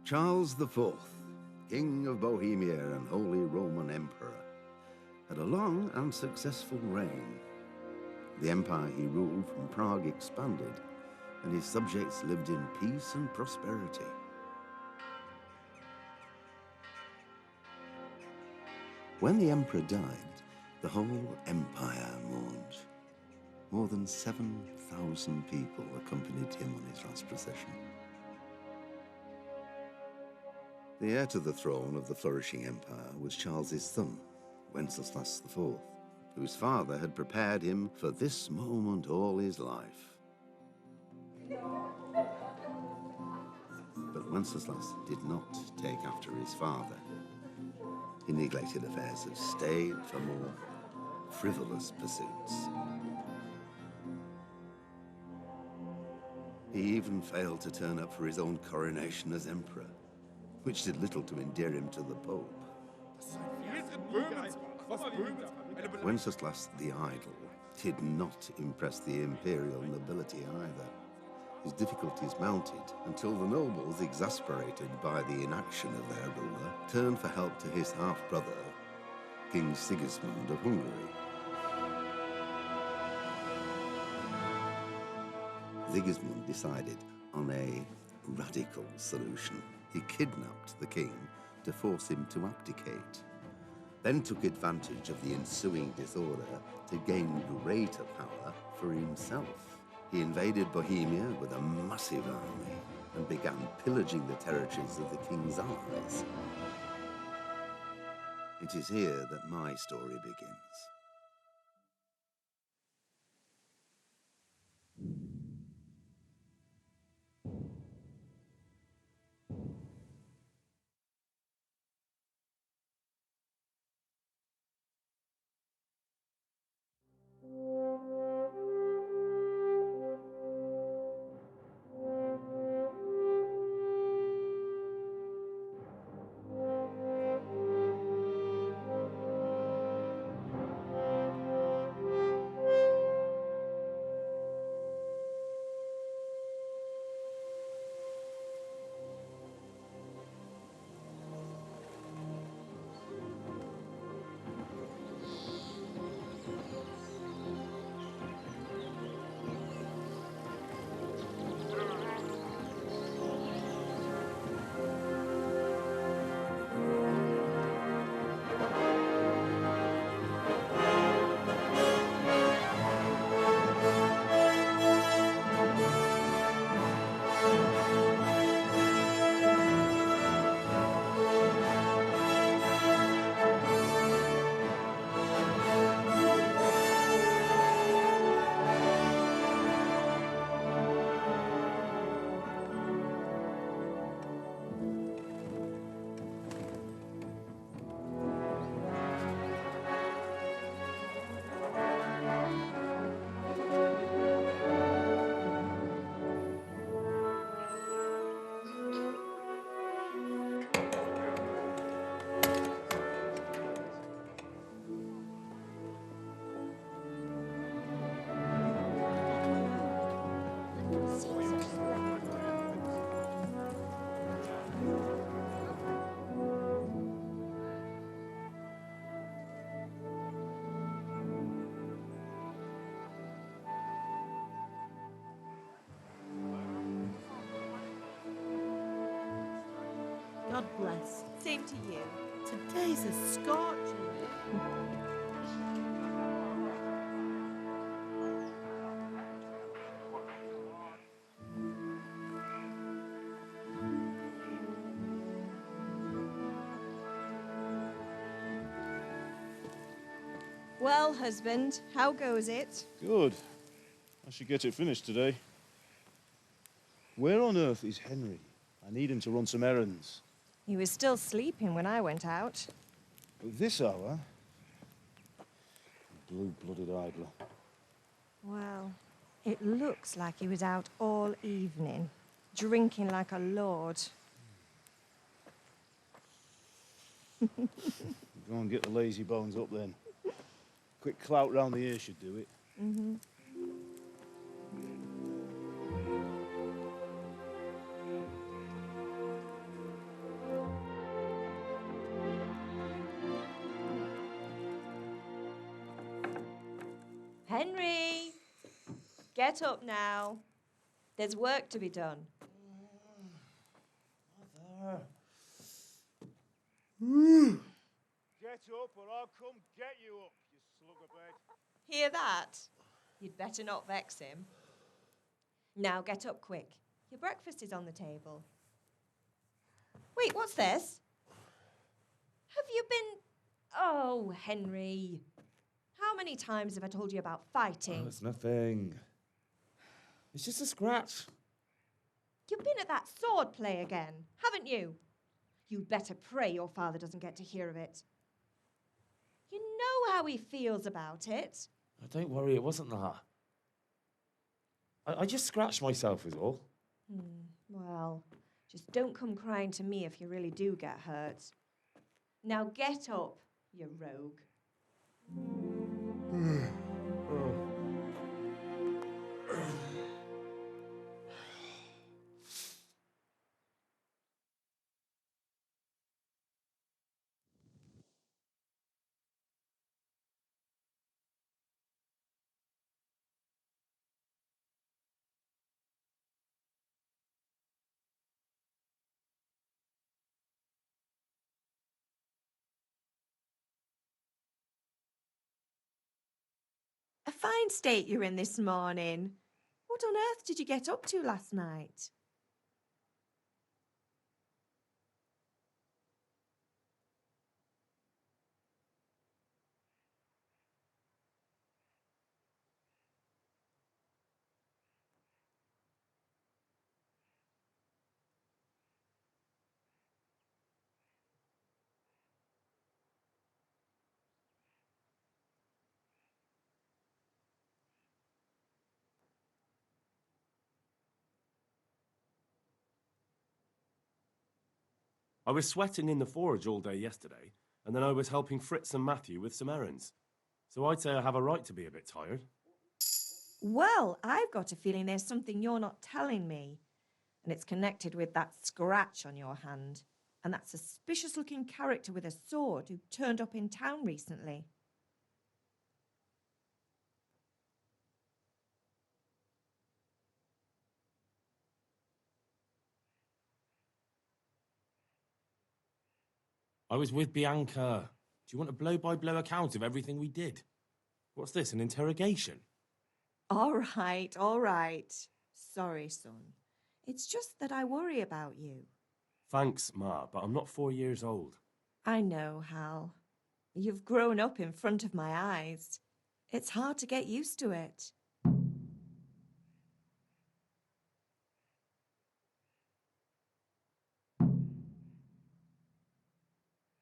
Charles IV, King of Bohemia and Holy Roman Emperor, had a long and successful reign. The empire he ruled from Prague expanded, and his subjects lived in peace and prosperity. When the emperor died, the whole empire mourned. More than 7,000 people accompanied him on his last procession. The heir to the throne of the flourishing empire was Charles's son, Wenceslas IV, whose father had prepared him for this moment all his life. But Wenceslas did not take after his father. He neglected affairs of state for more frivolous pursuits. He even failed to turn up for his own coronation as emperor, which did little to endear him to the Pope. Wenceslas the Idle did not impress the imperial nobility either. His difficulties mounted until the nobles, exasperated by the inaction of their ruler, turned for help to his half-brother, King Sigismund of Hungary. Sigismund decided on a radical solution. He kidnapped the king to force him to abdicate, then took advantage of the ensuing disorder to gain greater power for himself. He invaded Bohemia with a massive army and began pillaging the territories of the king's allies. It is here that my story begins. God bless. Same to you. Today's a scorcher. Well, husband, how goes it? Good. I should get it finished today. Where on earth is Henry? I need him to run some errands. He was still sleeping when I went out. At this hour? Blue-blooded idler. Well, it looks like he was out all evening, drinking like a lord. Go and get the lazy bones up then. Quick clout round the ear should do it. Mm-hmm. Henry! Get up now. There's work to be done. Mother. Get up or I'll come get you up, you slugabed. Hear that? You'd better not vex him. Now get up quick. Your breakfast is on the table. Wait, what's this? Have you been... Oh, Henry. How many times have I told you about fighting? Oh, it's nothing. It's just a scratch. You've been at that sword play again, haven't you? You'd better pray your father doesn't get to hear of it. You know how he feels about it. Oh, don't worry, it wasn't that. I just scratched myself is all. Well, just don't come crying to me if you really do get hurt. Now get up, you rogue. A fine state you're in this morning. What on earth did you get up to last night? I was sweating in the forge all day yesterday, and then I was helping Fritz and Matthew with some errands. So I'd say I have a right to be a bit tired. Well, I've got a feeling there's something you're not telling me. And it's connected with that scratch on your hand. And that suspicious-looking character with a sword who turned up in town recently. I was with Bianca. Do you want a blow-by-blow account of everything we did? What's this, an interrogation? All right, all right. Sorry, son. It's just that I worry about you. Thanks, Ma, but I'm not 4 years old. I know, Hal. You've grown up in front of my eyes. It's hard to get used to it.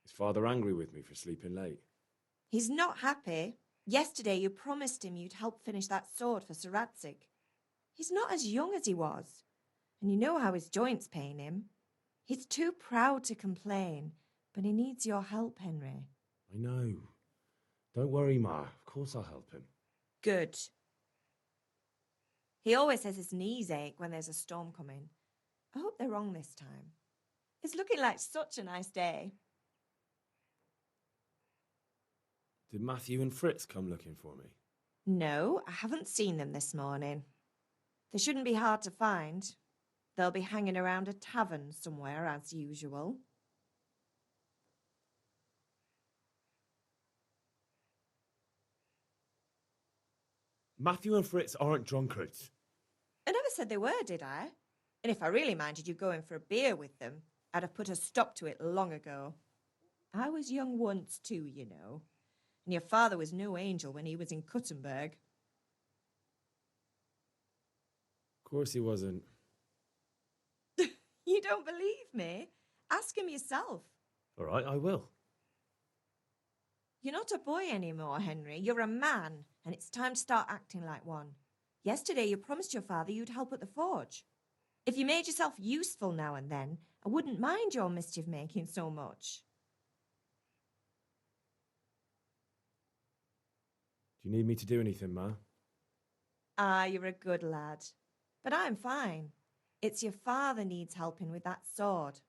Is Father angry with me for sleeping late? He's not happy. Yesterday you promised him you'd help finish that sword for Sir Radzig. He's not as young as he was, and you know how his joints pain him. He's too proud to complain, but he needs your help, Henry. I know. Don't worry, Ma. Of course I'll help him. Good. He always says his knees ache when there's a storm coming. I hope they're wrong this time. It's looking like such a nice day. Did Matthew and Fritz come looking for me? No, I haven't seen them this morning. They shouldn't be hard to find. They'll be hanging around a tavern somewhere, as usual. Matthew and Fritz aren't drunkards. I never said they were, did I? And if I really minded you going for a beer with them, I'd have put a stop to it long ago. I was young once too, you know. And your father was no angel when he was in Kuttenberg. Of course he wasn't. You don't believe me? Ask him yourself. All right, I will. You're not a boy anymore, Henry. You're a man, and it's time to start acting like one. Yesterday you promised your father you'd help at the forge. If you made yourself useful now and then, I wouldn't mind your mischief-making so much. Do you need me to do anything, Ma? Ah, you're a good lad. But I'm fine. It's your father needs helping with that sword.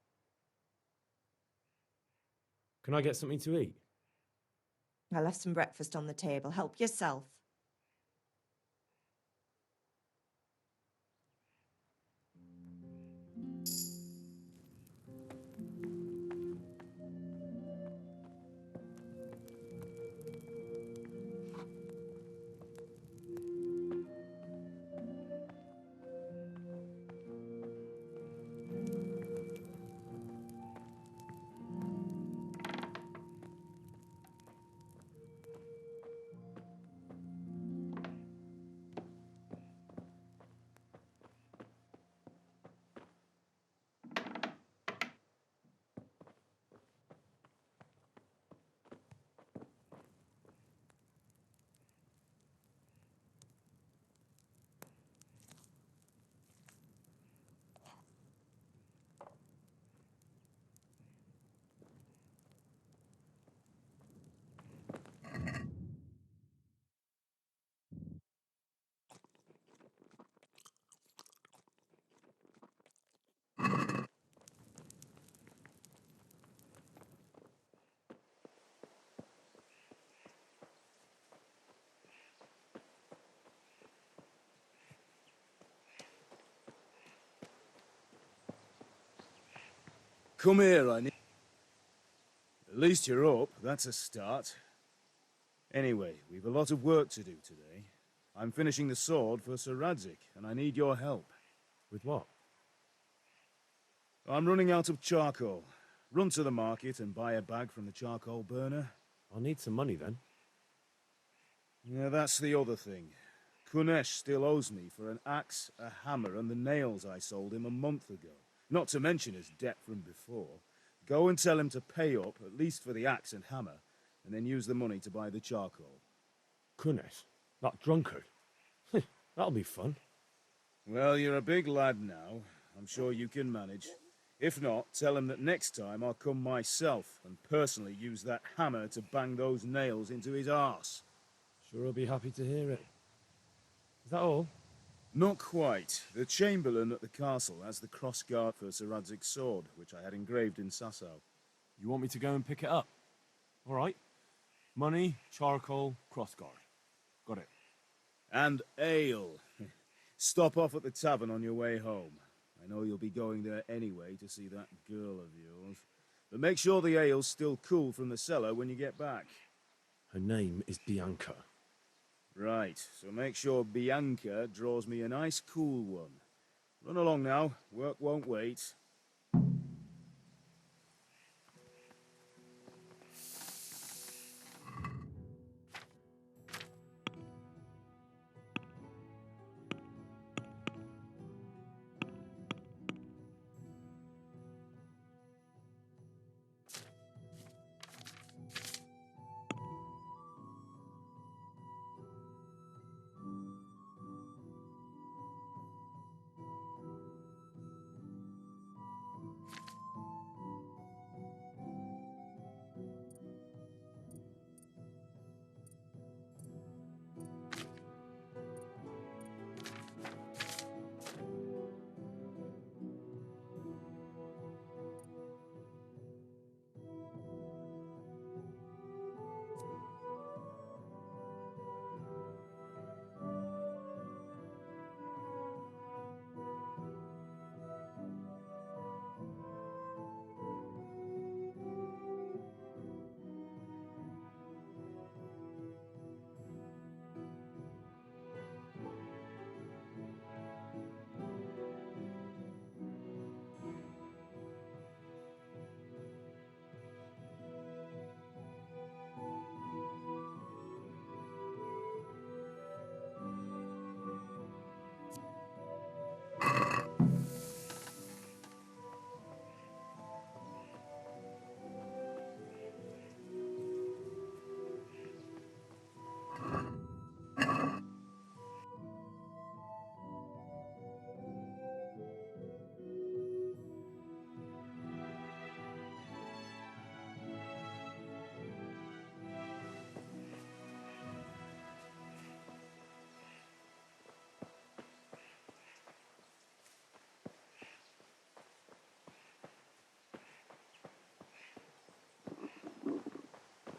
Can I get something to eat? I left some breakfast on the table. Help yourself. Come here, I need... At least you're up, that's a start. Anyway, we've a lot of work to do today. I'm finishing the sword for Sir Radzig, and I need your help. With what? I'm running out of charcoal. Run to the market and buy a bag from the charcoal burner. I'll need some money then. Yeah, that's the other thing. Kunesh still owes me for an axe, a hammer, and the nails I sold him a month ago. Not to mention his debt from before. Go and tell him to pay up, at least for the axe and hammer, and then use the money to buy the charcoal. Kunesh? That drunkard? That'll be fun. Well, you're a big lad now. I'm sure you can manage. If not, tell him that next time I'll come myself and personally use that hammer to bang those nails into his arse. Sure he'll be happy to hear it. Is that all? Not quite. The Chamberlain at the castle has the crossguard for Sir Radzig's sword, which I had engraved in Sasau. You want me to go and pick it up? All right. Money, charcoal, crossguard. Got it. And ale. Stop off at the tavern on your way home. I know you'll be going there anyway to see that girl of yours. But make sure the ale's still cool from the cellar when you get back. Her name is Bianca. Right, so make sure Bianca draws me a nice cool one. Run along now, work won't wait.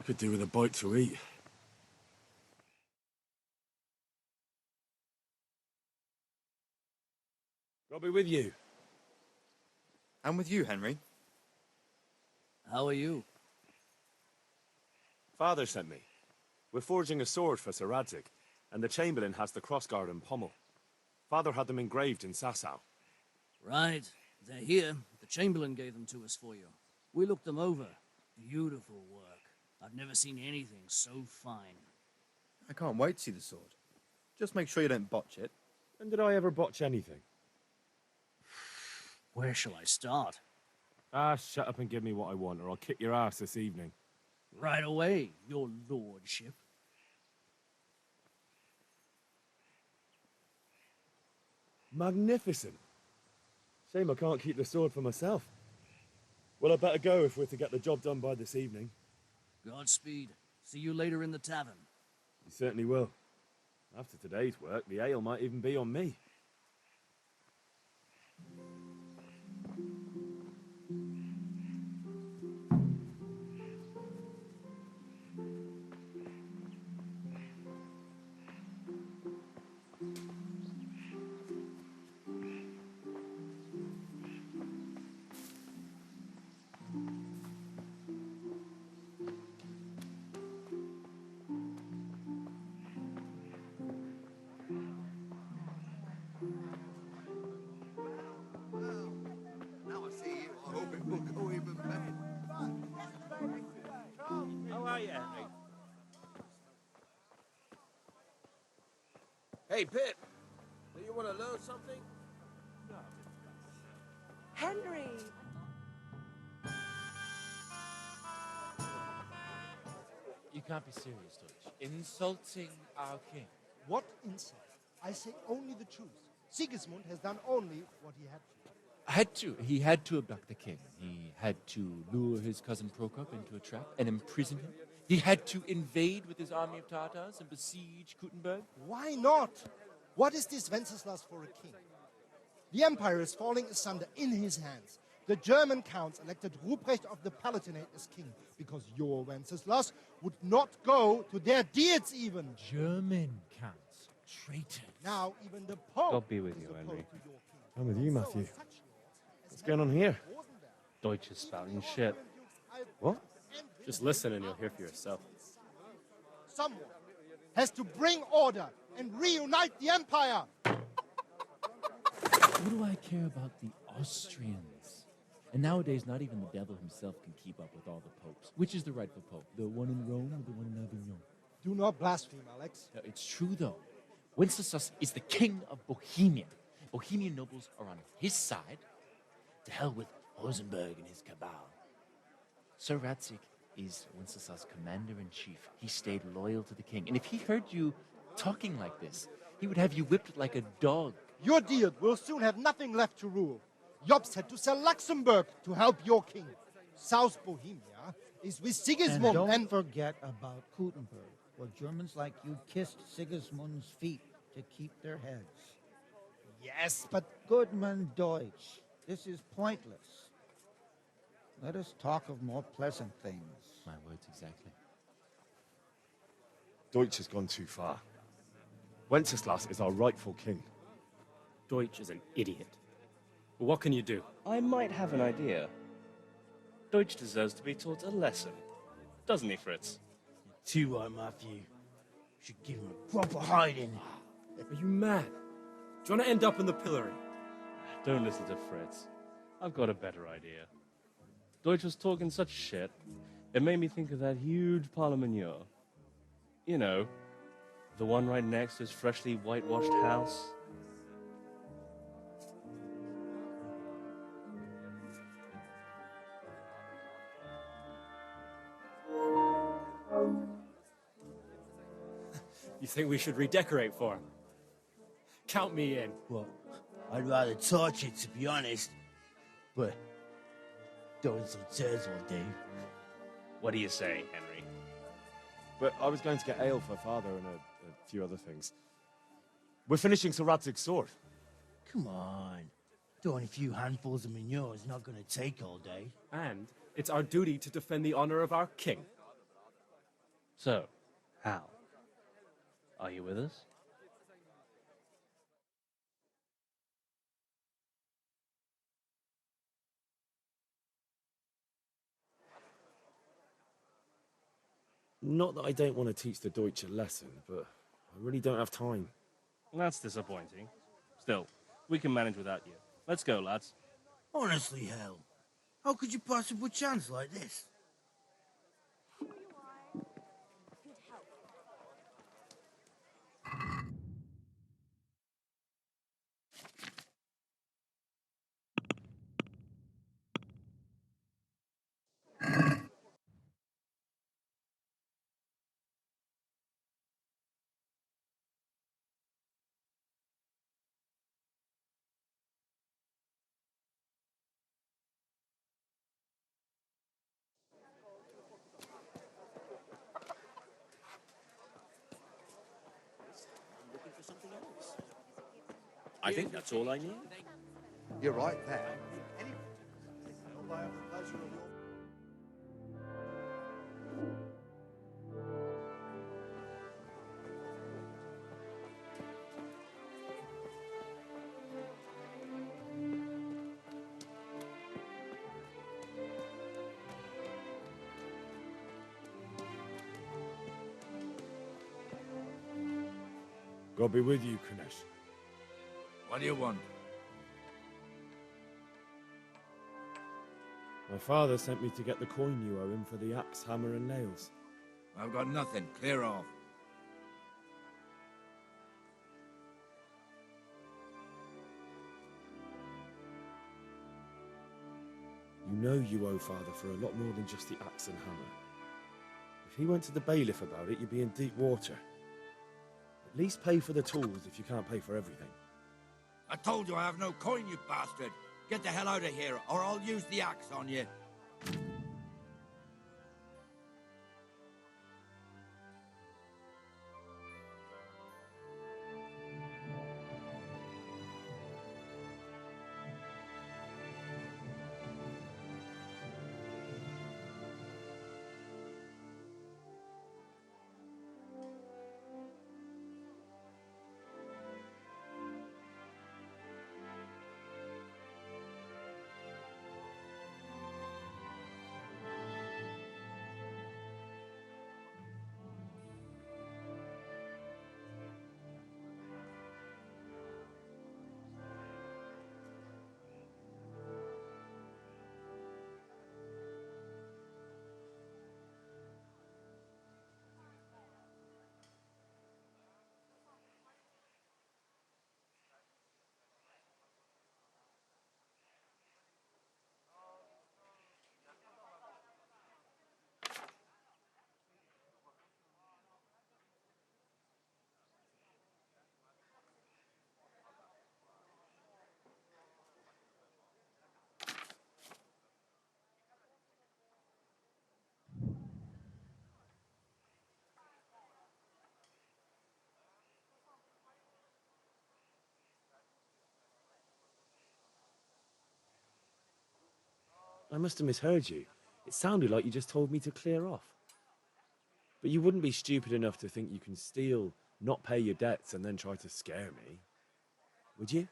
Could do with a bite to eat. I'll be with you. I'm with you, Henry. How are you? Father sent me. We're forging a sword for Sir Radzig, and the Chamberlain has the crossguard and pommel. Father had them engraved in Sasau. Right. They're here. The Chamberlain gave them to us for you. We looked them over. Beautiful work. I've never seen anything so fine. I can't wait to see the sword. Just make sure you don't botch it. When did I ever botch anything? Where shall I start? Shut up and give me what I want, or I'll kick your ass this evening. Right away, your lordship. Magnificent. Shame I can't keep the sword for myself. Well, I better go if we're to get the job done by this evening. Godspeed. See you later in the tavern. You certainly will. After today's work, the ale might even be on me. Hey, Pip, do you want to learn something? Henry! You can't be serious, Deutsch. Insulting our king. What insult? I say only the truth. Sigismund has done only what he had to. Had to. He had to abduct the king. He had to lure his cousin Prokop into a trap and imprison him. He had to invade with his army of Tatars and besiege Kuttenberg. Why not? What is this Wenceslas for a king? The empire is falling asunder in his hands. The German counts elected Ruprecht of the Palatinate as king because your Wenceslas would not go to their deeds even. German counts. Traitors. Now even the Pope God be with is you, opposed Henry. to your king. I'm with you, So Matthew. such laws as What's going on here? wasn't there? Deutsch is spouting shit. What? Just listen and you'll hear for yourself. Someone has to bring order and reunite the empire. What do I care about the Austrians? And nowadays, not even the devil himself can keep up with all the popes. Which is the rightful pope? The one in Rome or the one in Avignon? Do not blaspheme, Alex. No, it's true, though. Wenceslas is the king of Bohemia. Bohemian nobles are on his side. To hell with Rosenberg and his cabal. Sir Ratzik is Wenceslas' commander-in-chief. He stayed loyal to the king. And if he heard you talking like this, he would have you whipped like a dog. Your deal will soon have nothing left to rule. Jobst had to sell Luxembourg to help your king. South Bohemia is with Sigismund And don't forget about Kuttenberg, where Germans like you kissed Sigismund's feet to keep their heads. Yes, but Goodman Deutsch, this is pointless. Let us talk of more pleasant things. My words exactly. Deutsch has gone too far. Wenceslas is our rightful king. Deutsch is an idiot. But what can you do? I might have an idea. Deutsch deserves to be taught a lesson. Doesn't he, Fritz? Too right, Matthew. Should give him a proper hiding. Are you mad? Do you want to end up in the pillory? Don't listen to Fritz. I've got a better idea. Deutsch was talking such shit, it made me think of that huge Parlement. You know, the one right next to his freshly whitewashed house. You think we should redecorate for him? Count me in. Well, I'd rather torch it, to be honest. But throwing some chairs all day. What do you say, Henry? But I was going to get ale for father and a few other things. We're finishing Sir Radzig's sword. Come on. Throwing a few handfuls of manure is not going to take all day. And it's our duty to defend the honor of our king. So, how? Are you with us? Not that I don't want to teach the Deutsch a lesson, but I really don't have time. That's disappointing. Still, we can manage without you. Let's go, lads. Honestly, hell. How could you pass up a chance like this? I think that's all I need. You're right there. God be with you, Kunesh. What do you want? My father sent me to get the coin you owe him for the axe, hammer, and nails. I've got nothing. Clear off. You know you owe Father for a lot more than just the axe and hammer. If he went to the bailiff about it, you'd be in deep water. At least pay for the tools if you can't pay for everything. I told you I have no coin, you bastard. Get the hell out of here, or I'll use the axe on you. I must have misheard you. It sounded like you just told me to clear off. But you wouldn't be stupid enough to think you can steal, not pay your debts, and then try to scare me, would you?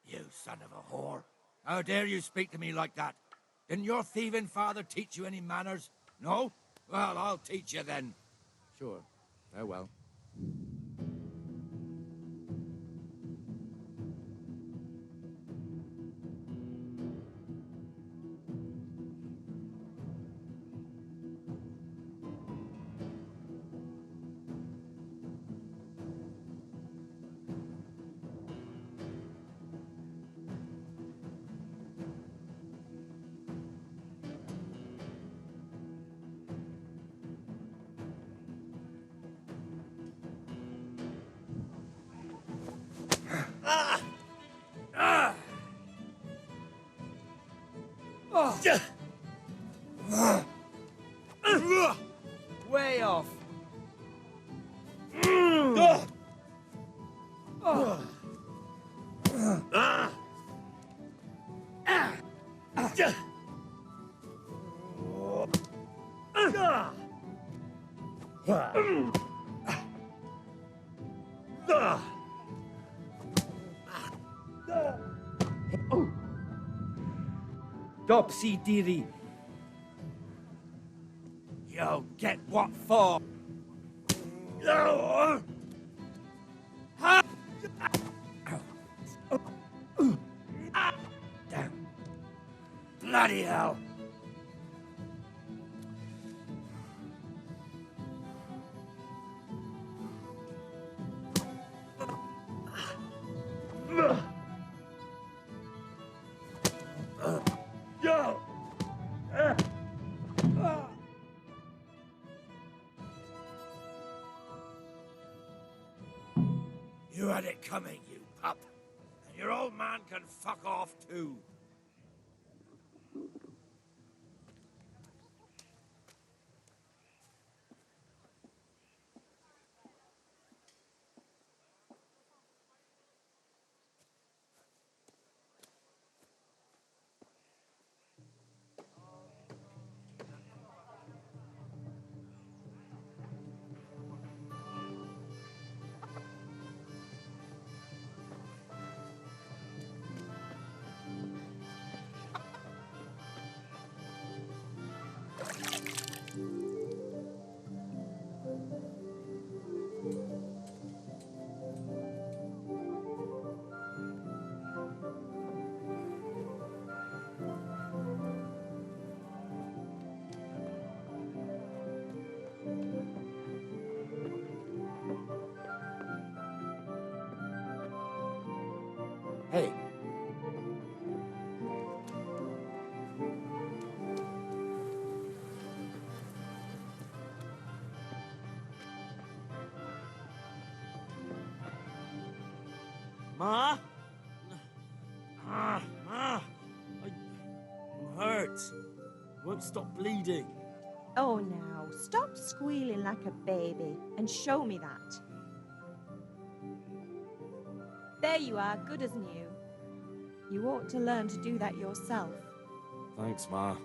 You son of a whore. How dare you speak to me like that? Didn't your thieving father teach you any manners? No? Well, I'll teach you then. Sure. Farewell. Way off. Topsy Diri. You'll get what for? Damn. Bloody hell. You had it coming, you pup. And your old man can fuck off too. Ma? Ma? I'm hurt. Won't stop bleeding. Oh, now, stop squealing like a baby and show me that. There you are, good as new. You ought to learn to do that yourself. Thanks, Ma.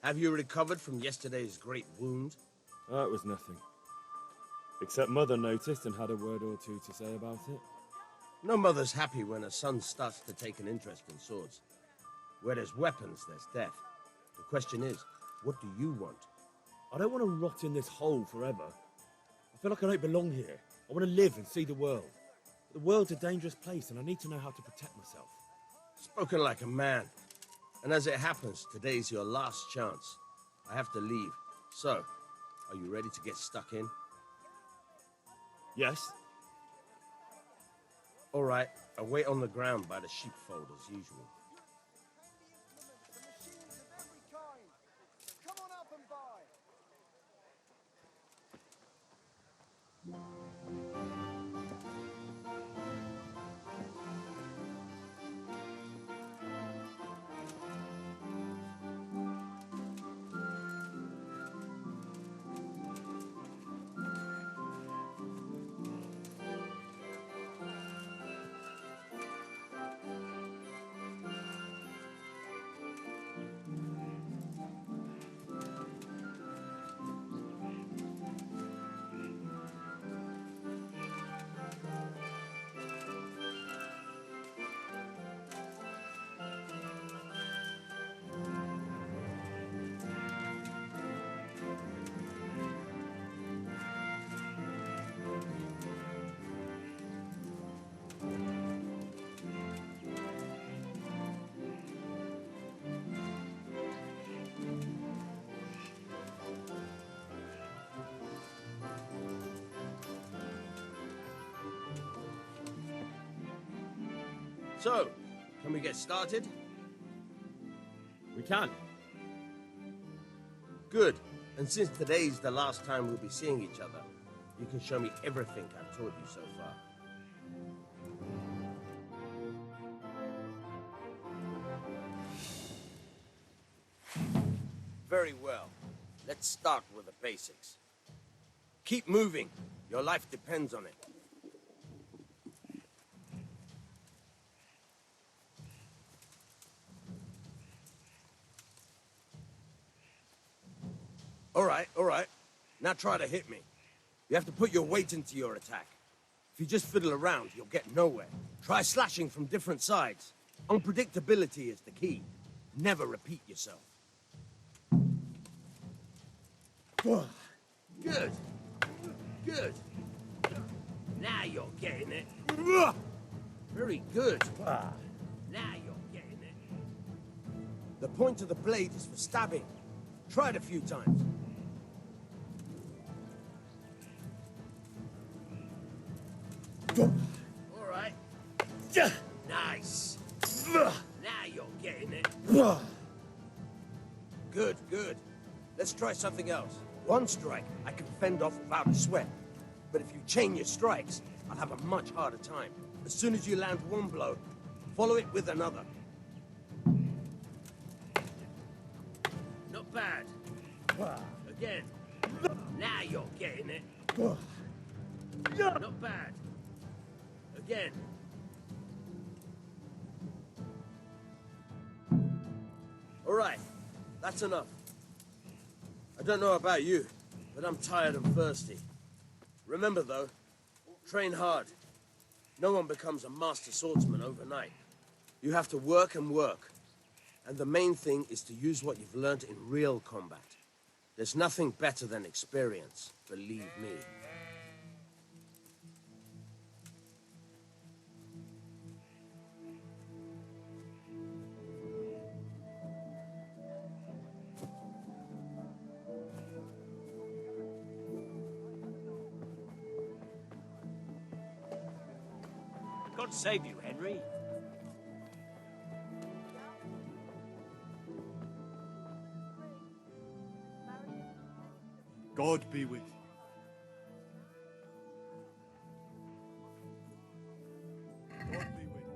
Have you recovered from yesterday's great wound? That was nothing. Except Mother noticed and had a word or two to say about it. No mother's happy when a son starts to take an interest in swords. Where there's weapons, there's death. The question is, what do you want? I don't want to rot in this hole forever. I feel like I don't belong here. I want to live and see the world. The world's a dangerous place and I need to know how to protect myself. Spoken like a man. And as it happens, today's your last chance. I have to leave. So, are you ready to get stuck in? Yes. All right, I'll wait on the ground by the sheepfold as usual. So, can we get started? We can. Good. And since today's the last time we'll be seeing each other, you can show me everything I've taught you so far. Very well. Let's start with the basics. Keep moving. Your life depends on it. All right. Now try to hit me. You have to put your weight into your attack. If you just fiddle around, you'll get nowhere. Try slashing from different sides. Unpredictability is the key. Never repeat yourself. Good. Good. Now you're getting it. Very good. Now you're getting it. The point of the blade is for stabbing. Try it a few times. All right. Nice. Now you're getting it. Good, good. Let's try something else. One strike, I can fend off without a sweat. But if you chain your strikes, I'll have a much harder time. As soon as you land one blow, follow it with another. Not bad. Again. Now you're getting it. Not bad. Again. All right. That's enough. I don't know about you, but I'm tired and thirsty. Remember, though, train hard. No one becomes a master swordsman overnight. You have to work and work. And the main thing is to use what you've learned in real combat. There's nothing better than experience, believe me. God save you, Henry. God be with you. God be with you.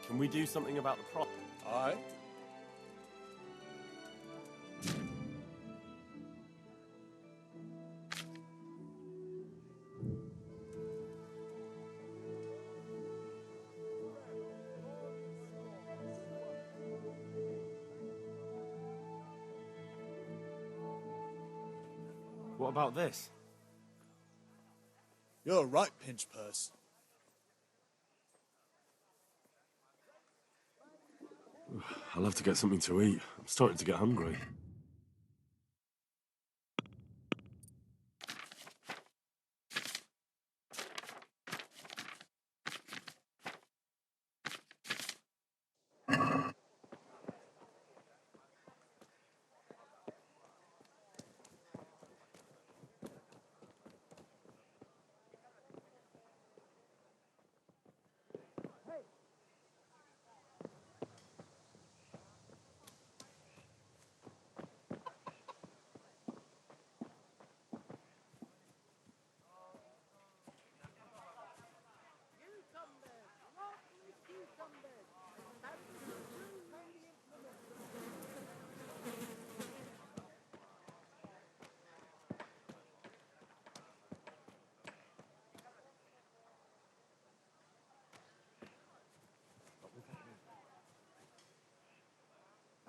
Can we do something about the problem? Aye. What about this? You're right, Pinch Purse. I'll have to get something to eat. I'm starting to get hungry.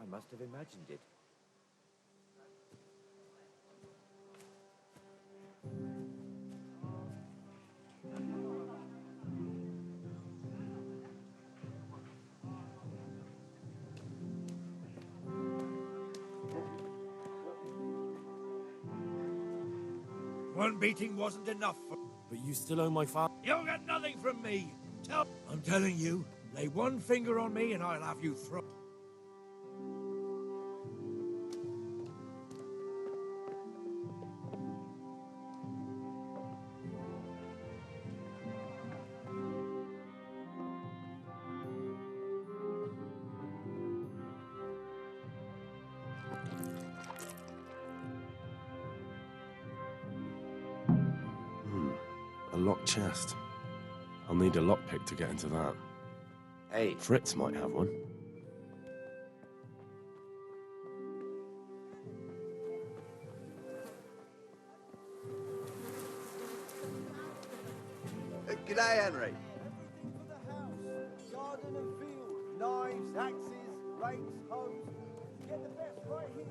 I must have imagined it. One beating wasn't enough for... But you still owe my father. You'll get nothing from me. I'm telling you, lay one finger on me and I'll have you thrown. A locked chest. I'll need a lockpick to get into that. Hey. Fritz might have one. G'day, Henry. Garden and field, knives, axes, rakes, hoes. Get the best right here.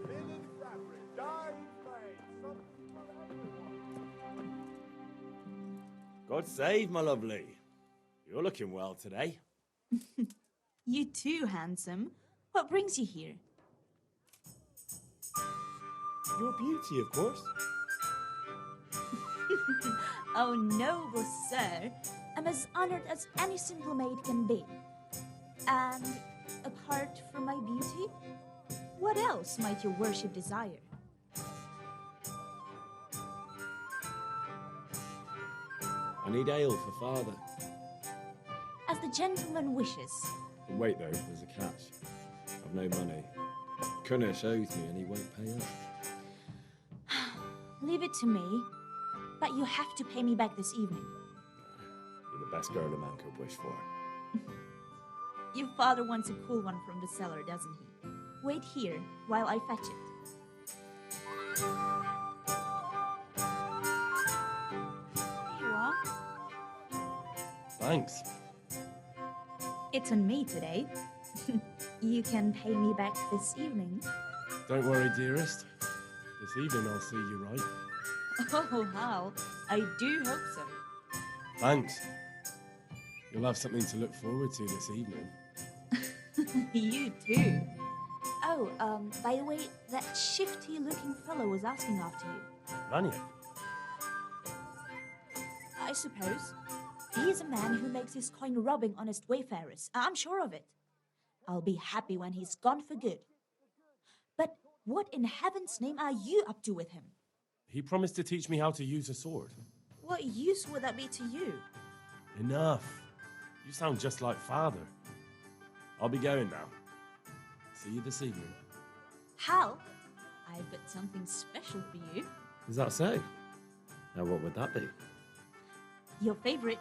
Linen fabric, dyed made, something for everyone. God save, my lovely. You're looking well today. You too, handsome. What brings you here? Your beauty, of course. Oh, noble sir, I'm as honored as any simple maid can be. And apart from my beauty, what else might your worship desire? I need ale for father. As the gentleman wishes. Wait though, there's a catch. I've no money. Kunesh owes me and he won't pay up. Leave it to me, but you have to pay me back this evening. You're the best girl a man could wish for. Your father wants a cool one from the cellar, doesn't he? Wait here while I fetch it. Here you are. Thanks. It's on me today. You can pay me back this evening. Don't worry, dearest. This evening I'll see you right. Oh, how? I do hope so. Thanks. You'll have something to look forward to this evening. You too. Oh, by the way, that shifty-looking fellow was asking after you. Rania? I suppose. He is a man who makes his coin robbing honest wayfarers. I'm sure of it. I'll be happy when he's gone for good. But what in heaven's name are you up to with him? He promised to teach me how to use a sword. What use would that be to you? Enough. You sound just like father. I'll be going now. See you this evening. Hal, I've got something special for you. Is that so? Now what would that be? Your favorite,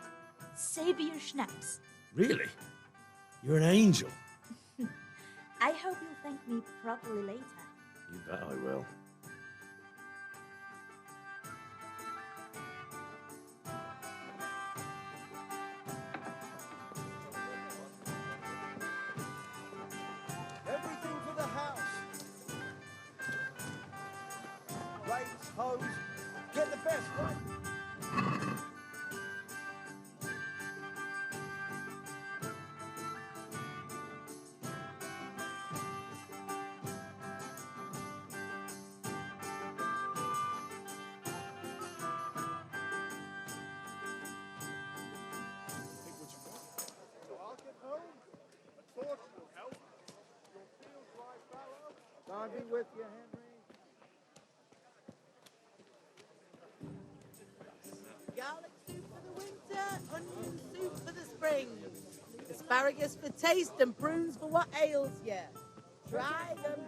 Savior Schnapps. Really? You're an angel. I hope you'll thank me properly later. You bet I will. Everything for the house. Rakes, hose, get the best, right? God be with you, Henry. Garlic soup for the winter, onion soup for the spring. Asparagus for taste and prunes for what ails you. Try them.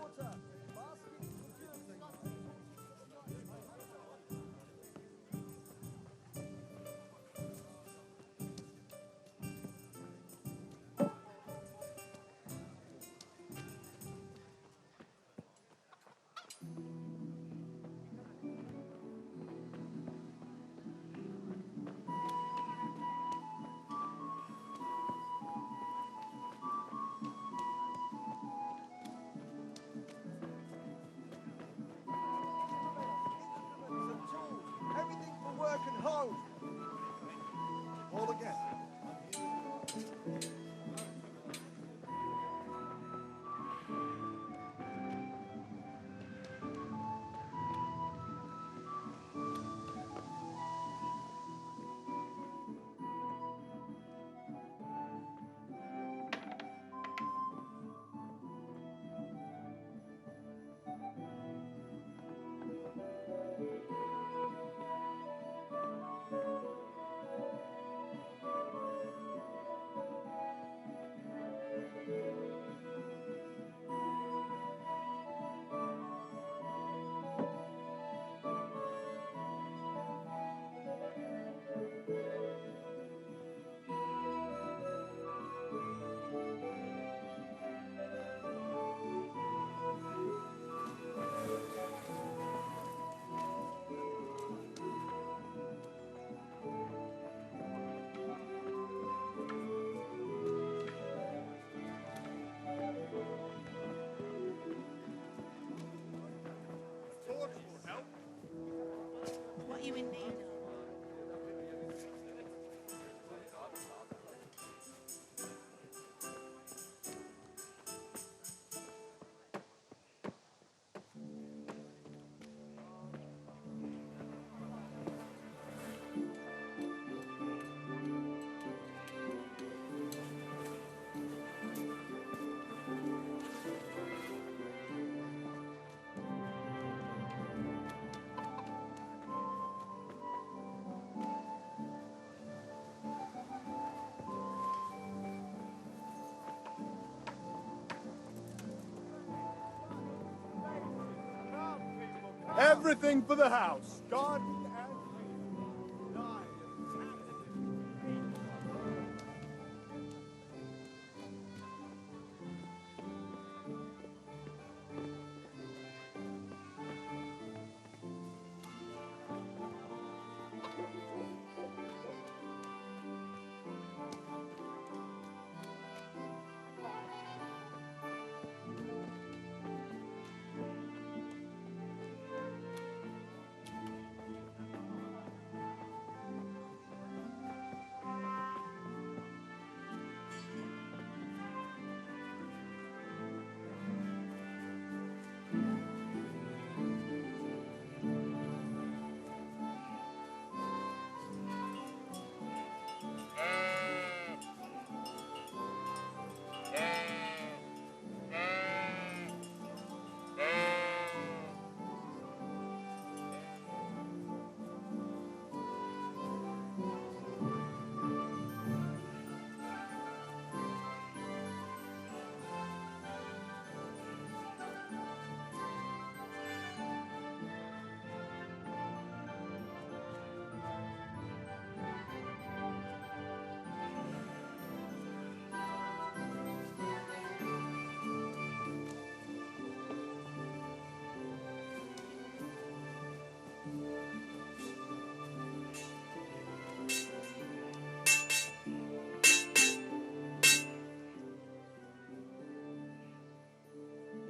Everything for the house. Garden and field.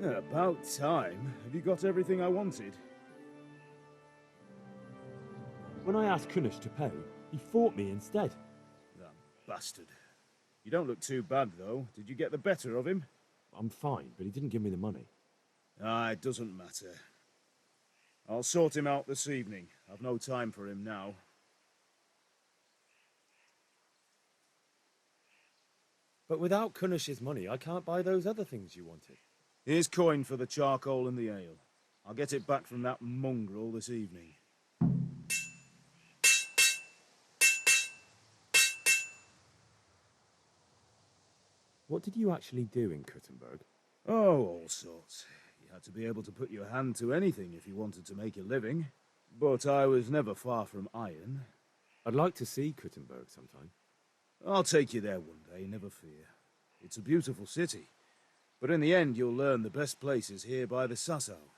Yeah, about time. Have you got everything I wanted? When I asked Kunish to pay, he fought me instead. That bastard. You don't look too bad, though. Did you get the better of him? I'm fine, but he didn't give me the money. Ah, it doesn't matter. I'll sort him out this evening. I've no time for him now. But without Kunish's money, I can't buy those other things you wanted. Here's coin for the charcoal and the ale. I'll get it back from that mongrel this evening. What did you actually do in Kuttenberg? Oh, all sorts. You had to be able to put your hand to anything if you wanted to make a living. But I was never far from iron. I'd like to see Kuttenberg sometime. I'll take you there one day, never fear. It's a beautiful city. But in the end, you'll learn the best places here by the Sassau.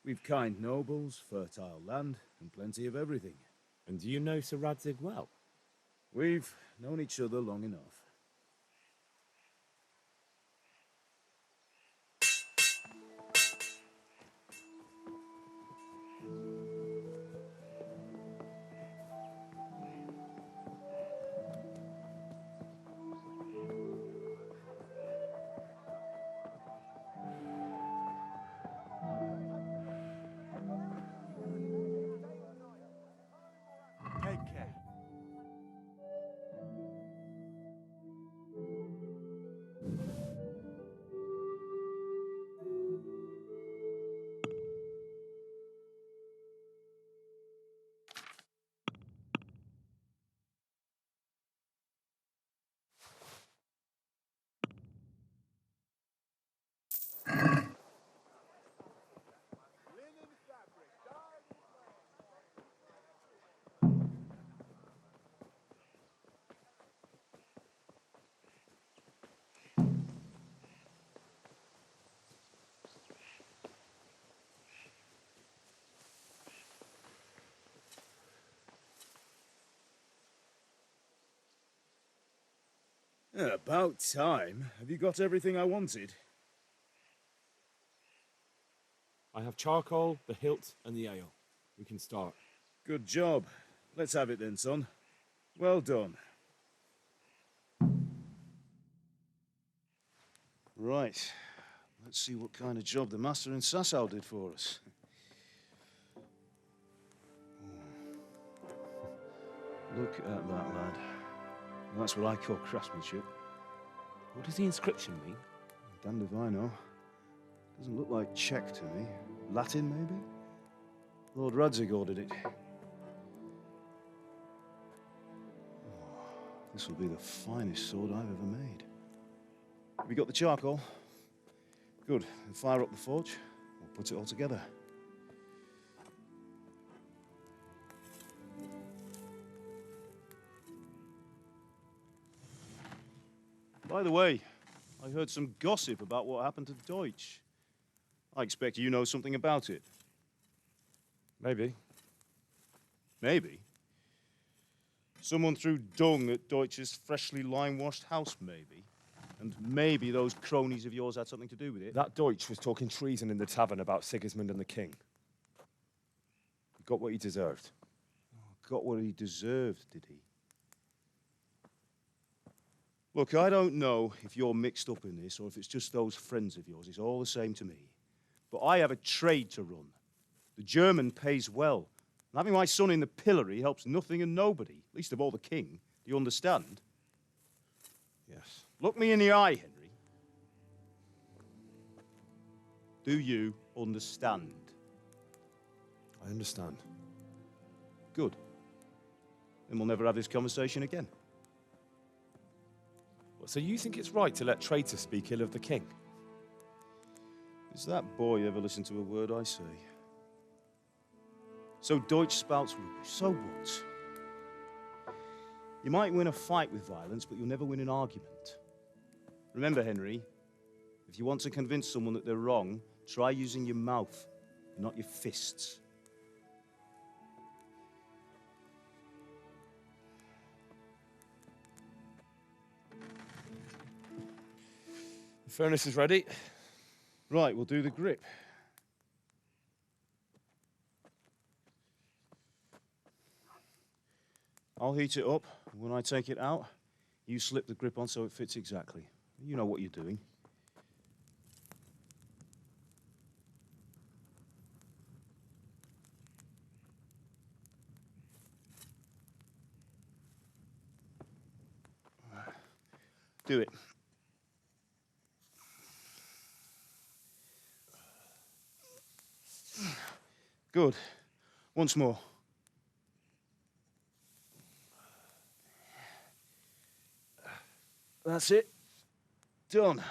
We've kind nobles, fertile land, and plenty of everything. And do you know Sir Radzig well? We've known each other long enough. Take care. About time. Have you got everything I wanted? I have charcoal, the hilt, and the ale. We can start. Good job. Let's have it then, son. Well done. Right. Let's see what kind of job the master in Sassau did for us. Look at that, lad. That's what I call craftsmanship. What does the inscription mean? Damned if I know. Doesn't look like Czech to me. Latin, maybe? Lord Radzig ordered it. Oh, this will be the finest sword I've ever made. Have you got the charcoal? Good. Then fire up the forge. We'll put it all together. By the way, I heard some gossip about what happened to Deutsch. I expect you know something about it. Maybe. Maybe? Someone threw dung at Deutsch's freshly lime-washed house, maybe? And maybe those cronies of yours had something to do with it? That Deutsch was talking treason in the tavern about Sigismund and the king. He got what he deserved. Got what he deserved, did he? Look, I don't know if you're mixed up in this or if it's just those friends of yours. It's all the same to me. But I have a trade to run. The German pays well. And having my son in the pillory helps nothing and nobody, least of all the king. Do you understand? Yes. Look me in the eye, Henry. Do you understand? I understand. Good. Then we'll never have this conversation again. So you think it's right to let traitors speak ill of the king? Does that boy ever listen to a word I say? So Deutsch spouts rubbish. So what? You might win a fight with violence, but you'll never win an argument. Remember, Henry, if you want to convince someone that they're wrong, try using your mouth, not your fists. The furnace is ready. Right, we'll do the grip. I'll heat it up, and when I take it out, you slip the grip on so it fits exactly. You know what you're doing. Do it. Good. Once more. That's it. Done.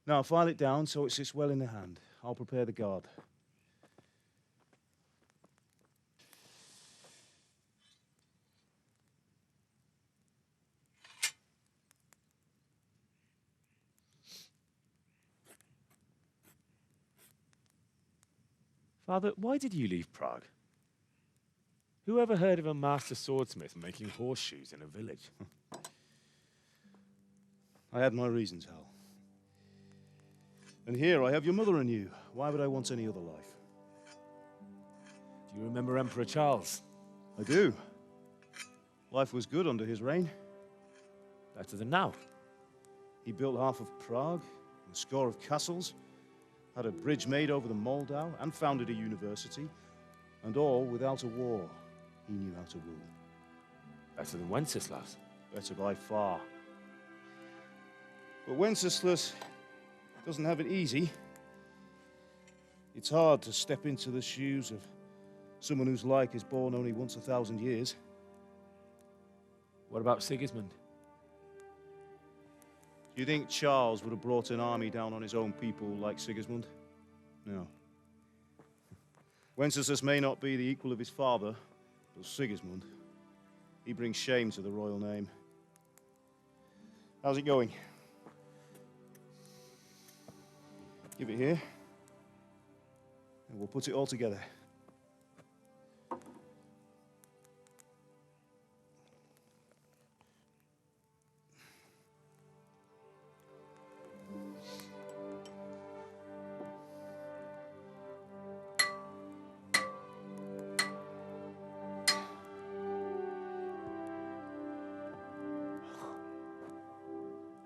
Now file it down so it sits well in the hand. I'll prepare the guard. Father, why did you leave Prague? Who ever heard of a master swordsmith making horseshoes in a village? I had my reasons, Hal. And here I have your mother and you. Why would I want any other life? Do you remember Emperor Charles? I do. Life was good under his reign. Better than now. He built half of Prague, a score of castles, had a bridge made over the Moldau, and founded a university, and all without a war. He knew how to rule. Better than Wenceslas. Better by far. But Wenceslas doesn't have it easy. It's hard to step into the shoes of someone whose like is born only once 1,000 years. What about Sigismund? Do you think Charles would have brought an army down on his own people like Sigismund? No. Wenceslas may not be the equal of his father, but Sigismund, he brings shame to the royal name. How's it going? Give it here, and we'll put it all together.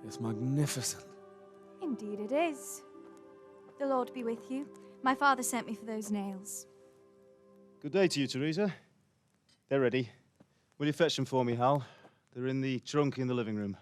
It's magnificent. Indeed it is. The Lord be with you. My father sent me for those nails. Good day to you, Teresa. They're ready. Will you fetch them for me, Hal? They're in the trunk in the living room.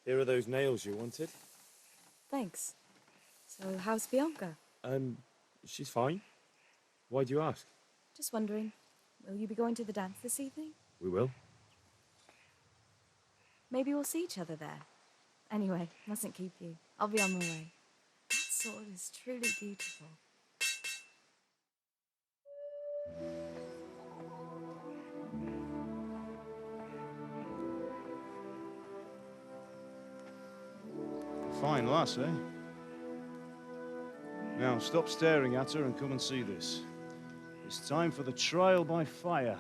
Here are those nails you wanted. Thanks. So, how's Bianca? She's fine. Why do you ask? Just wondering, will you be going to the dance this evening? We will. Maybe we'll see each other there. Anyway, mustn't keep you. I'll be on my way. That sword is truly beautiful. Fine lass, eh? Now, stop staring at her and come and see this. It's time for the trial by fire.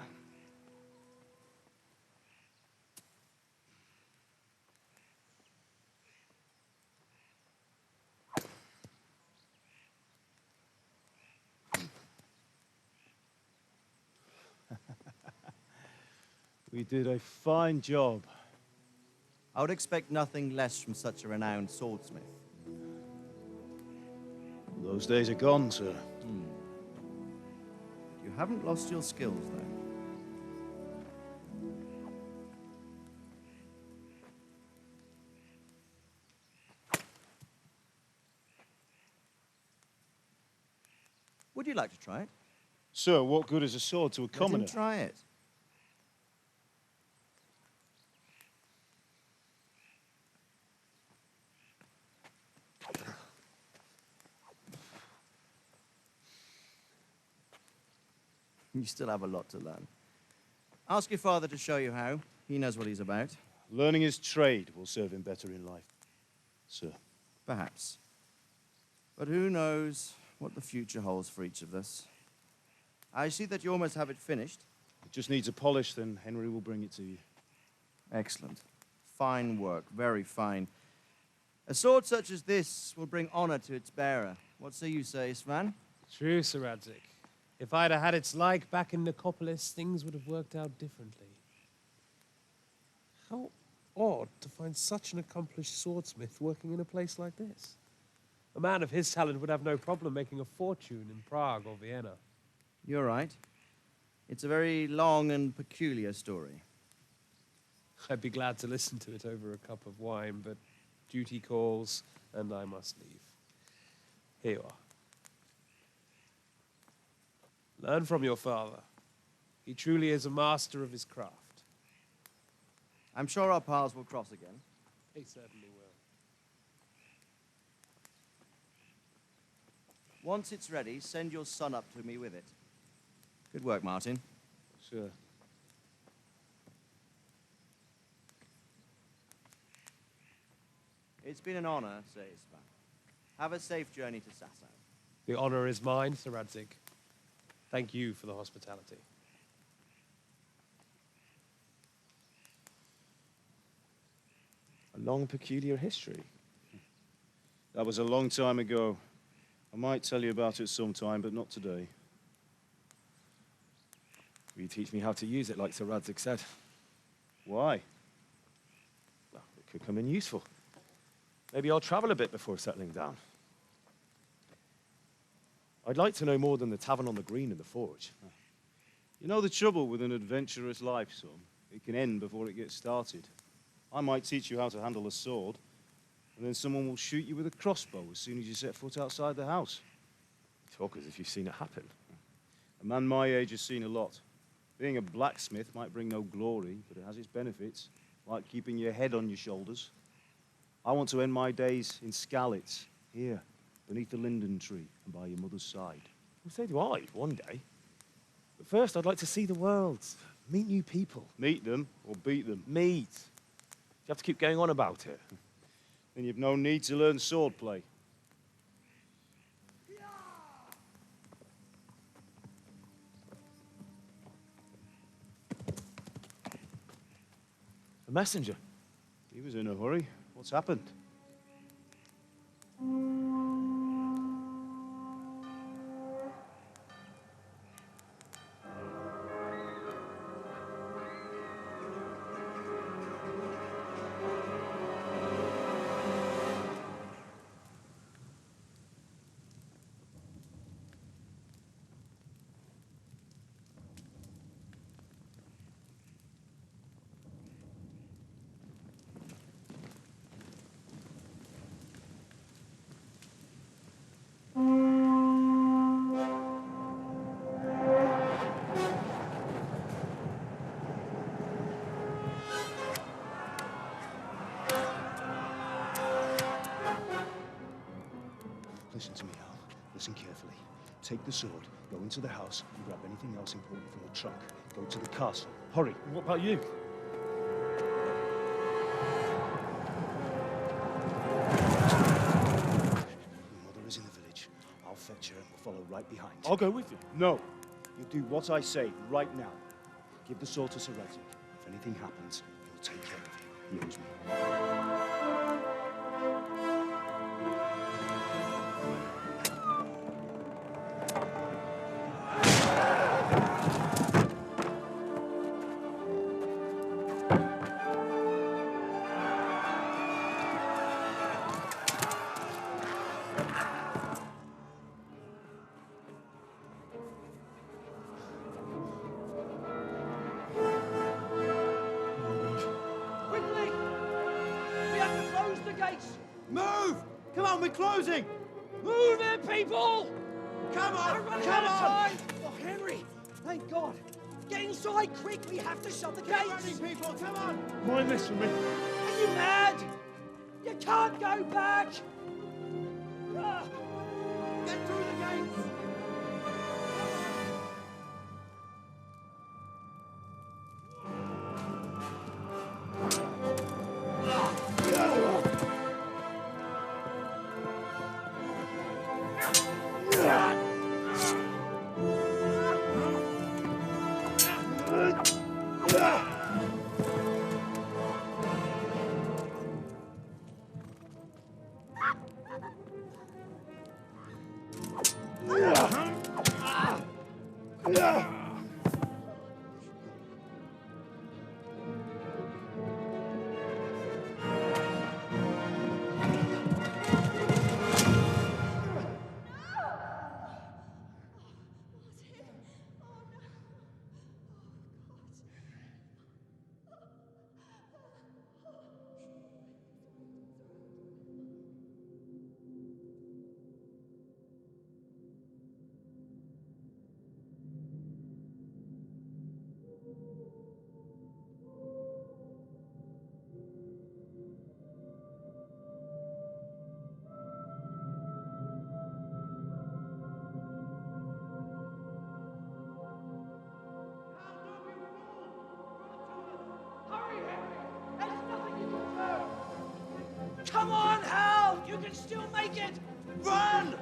We did a fine job. I would expect nothing less from such a renowned swordsmith. Those days are gone, sir. You haven't lost your skills, though. Would you like to try it? Sir, what good is a sword to a commoner? Let him try it. You still have a lot to learn. Ask your father to show you how. He knows what he's about. Learning his trade will serve him better in life, sir. Perhaps. But who knows what the future holds for each of us. I see that you almost have it finished. It just needs a polish, then Henry will bring it to you. Excellent. Fine work, very fine. A sword such as this will bring honor to its bearer. What say you, Svan? True, Sir Radzik. If I'd have had its like back in Nicopolis, things would have worked out differently. How odd to find such an accomplished swordsmith working in a place like this. A man of his talent would have no problem making a fortune in Prague or Vienna. You're right. It's a very long and peculiar story. I'd be glad to listen to it over a cup of wine, but duty calls, and I must leave. Here you are. Learn from your father. He truly is a master of his craft. I'm sure our paths will cross again. He certainly will. Once it's ready, send your son up to me with it. Good work, Martin. Sure. It's been an honor, Sir Isvan. Have a safe journey to Sasau. The honor is mine, Sir Radzik. Thank you for the hospitality. A long, peculiar history. That was a long time ago. I might tell you about it sometime, but not today. Will you teach me how to use it, like Sir Radzik said? Why? Well, it could come in useful. Maybe I'll travel a bit before settling down. I'd like to know more than the tavern on the green and the forge. You know the trouble with an adventurous life, son? It can end before it gets started. I might teach you how to handle a sword, and then someone will shoot you with a crossbow as soon as you set foot outside the house. You talk as if you've seen it happen. A man my age has seen a lot. Being a blacksmith might bring no glory, but it has its benefits, like keeping your head on your shoulders. I want to end my days in Skalitz, here, beneath the linden tree and by your mother's side. Well, so do I, one day. But first, I'd like to see the world, meet new people. Meet them or beat them? Meet. You have to keep going on about it. Then you've no need to learn swordplay. A messenger. He was in a hurry. What's happened? Listen to me, Hal. Listen carefully. Take the sword, go into the house, and grab anything else important from the trunk. Go to the castle. Hurry. What about you? Your mother is in the village. I'll fetch her and we'll follow right behind. I'll go with you. No. You do what I say right now. Give the sword to Sir Reddick. If anything happens, he'll take care of you. He owes me. Quickly! We have to close the gates! Move! Come on, we're closing! Move it, people! Come on! We're running Come out of on! time! Oh, Henry! Thank God! Get inside quick! We have to shut the Get gates! running, people! Come on! Mind this for me. Are you mad? You can't go back! Ah. Get through the gates! Come on, Hal! You can still make it! Run!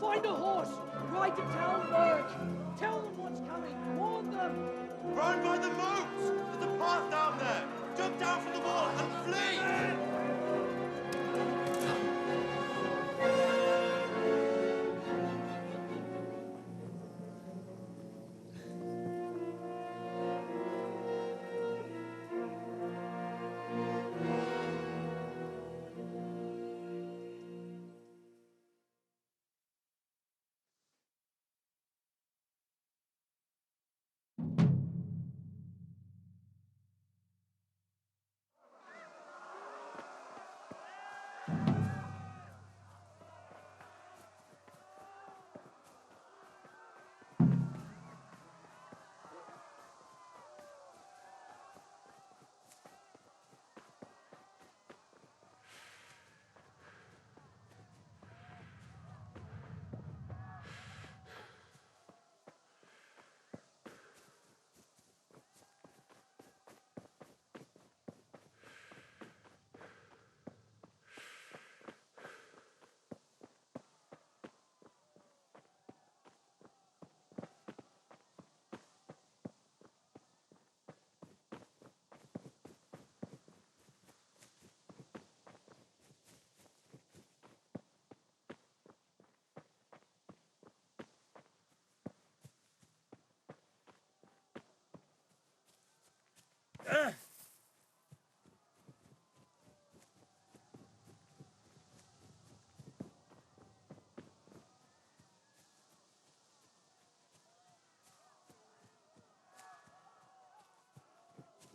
Find a horse! Ride to Talmberg! Tell them what's coming! Warn them! Run by the moat! There's a path down there! Jump down from the wall and flee!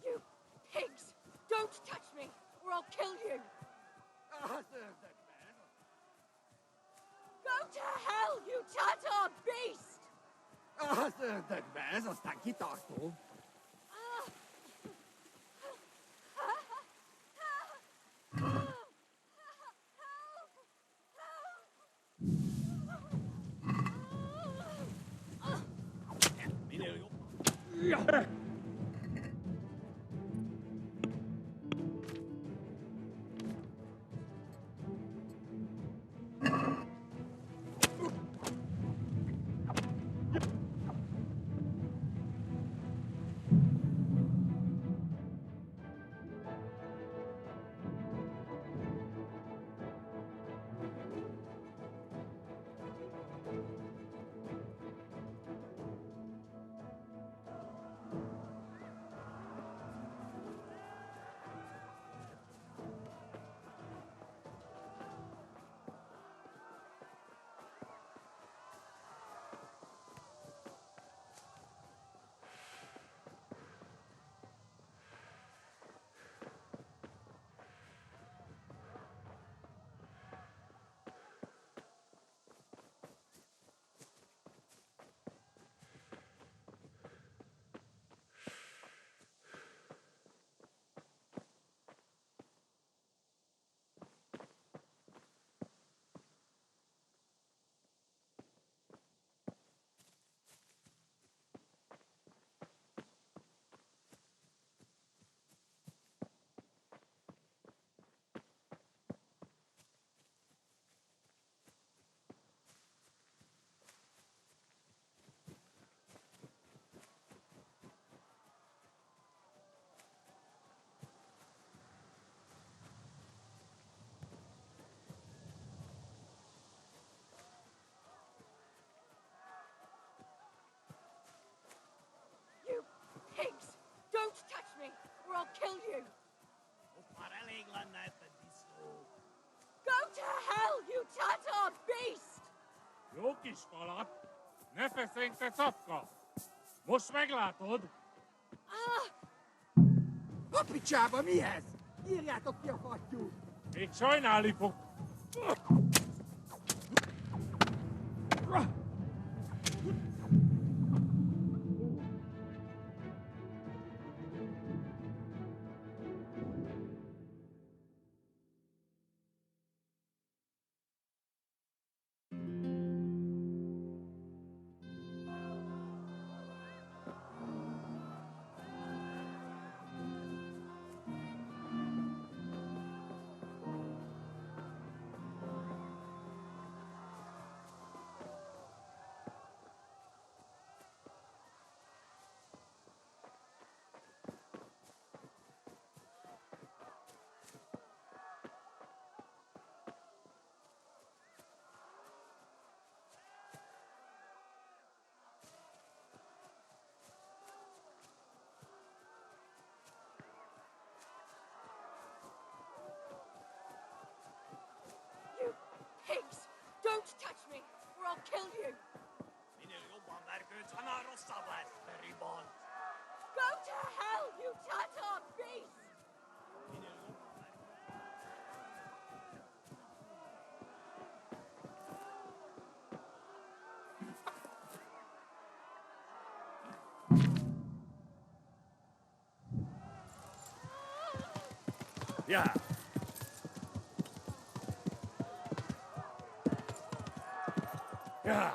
You pigs! Don't touch me, or I'll kill you! Go to hell, you Tatar beast! Dat wijs als dat gitaar toch? Ja. You pigs! Don't touch me, or I'll kill you! Go to hell, you Tatar beast! Jokis kalat, ne feszenkte szapka. Most meglátod? A picsába mi ez? Írjátok ki a fattyút! Még sajnálni fog. You pigs! Don't touch me, or I'll kill you! Go to hell, you Tatar beast! Ja. Ja.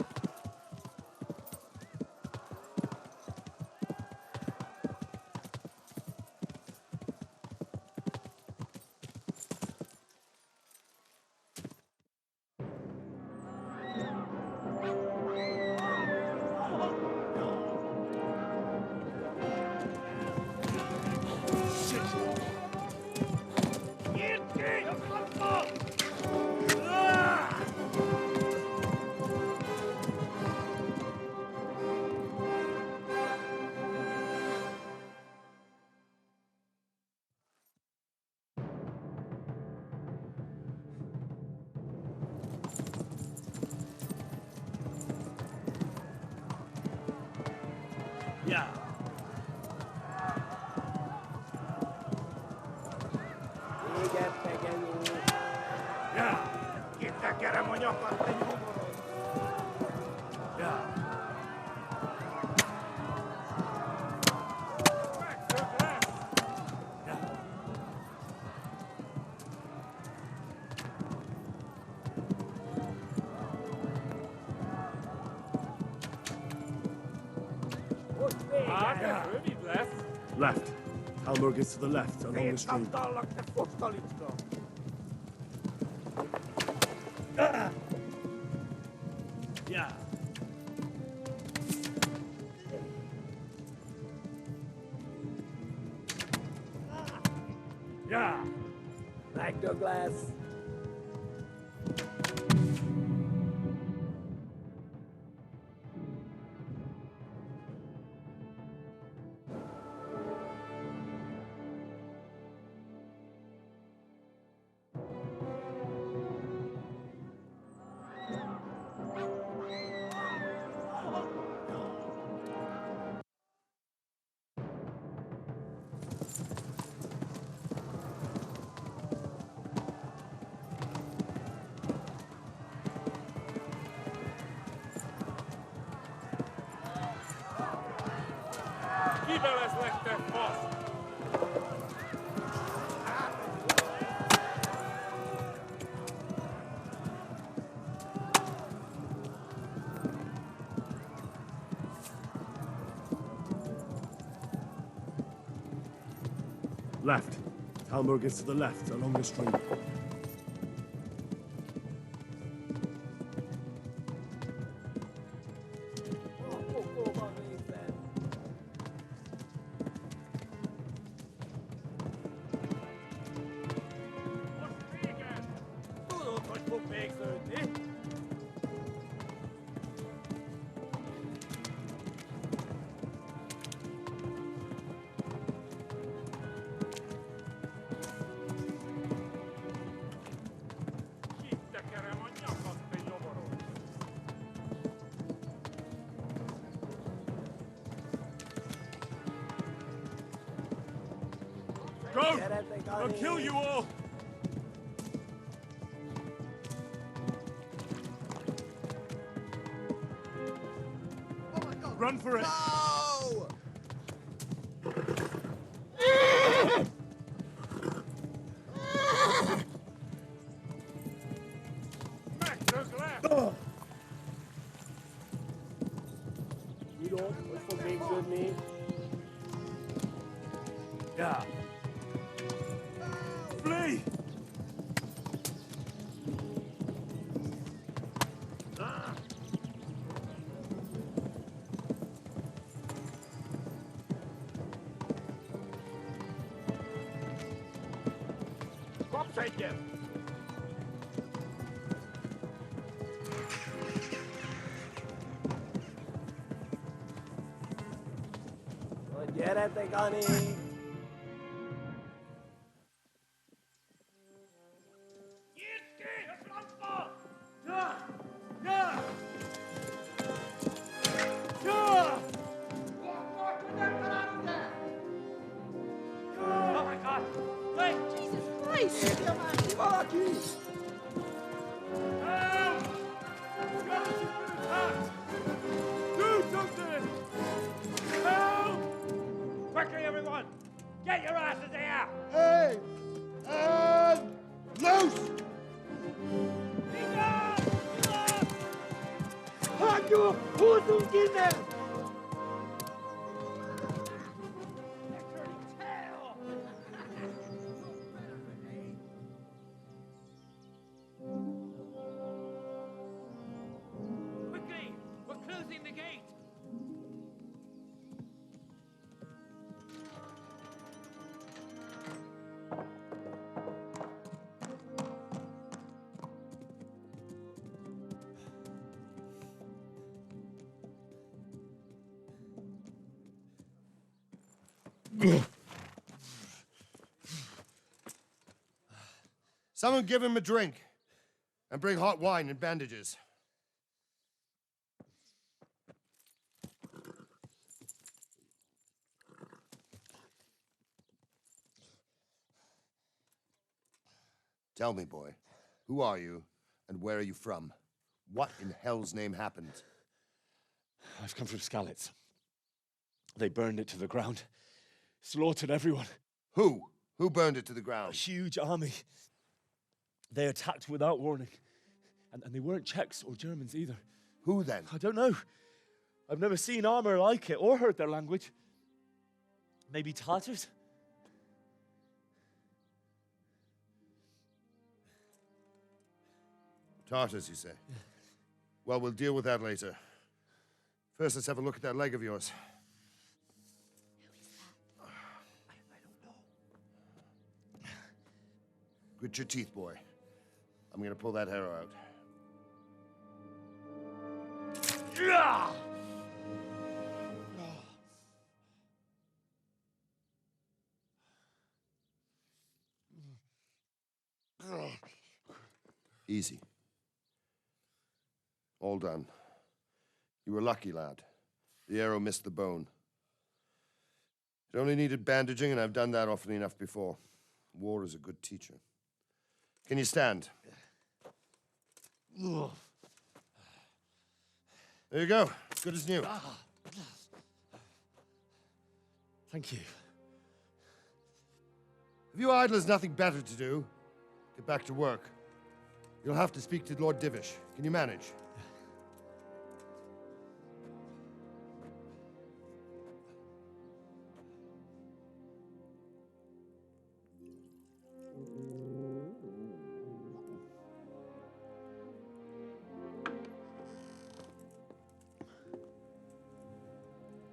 Left. Talmberg is to the left, along the stream. Yeah. Yeah. Like Douglas. Kiveles lettek fasz! Left. Talmberg is to the left, along the stream. Tekerem a nyakat, te joborod! Go! I'll kill you all! Run for it! No! Megtök le! You don't look for big good me. Yeah. Flee! Kopsz egyet! Gyere, Gani! Jesus Christ! Do something! Help! Quickly, everyone! Get your asses here! Hey! And loose! Haku! Who's in there? Quickly! We're closing the gate! Someone give him a drink. And bring hot wine and bandages. Tell me, boy, who are you and where are you from? What in hell's name happened? I've come from Skalitz. They burned it to the ground. Slaughtered everyone. Who? Who burned it to the A ground? huge army. They attacked without warning. And they weren't Czechs or Germans either. Who then? I don't know. I've never seen armor like it or heard their language. Maybe Tartars? Tartars, you say? Well, we'll deal with that later. First, let's have a look at that leg of yours. Grit your teeth, boy. I'm gonna pull that arrow out. Easy. All done. You were lucky, lad. The arrow missed the bone. It only needed bandaging, and I've done that often enough before. War is a good teacher. Can you stand? There you go. Good as new. Thank you. If you idlers nothing better to do, get back to work. You'll have to speak to Lord Divish. Can you manage?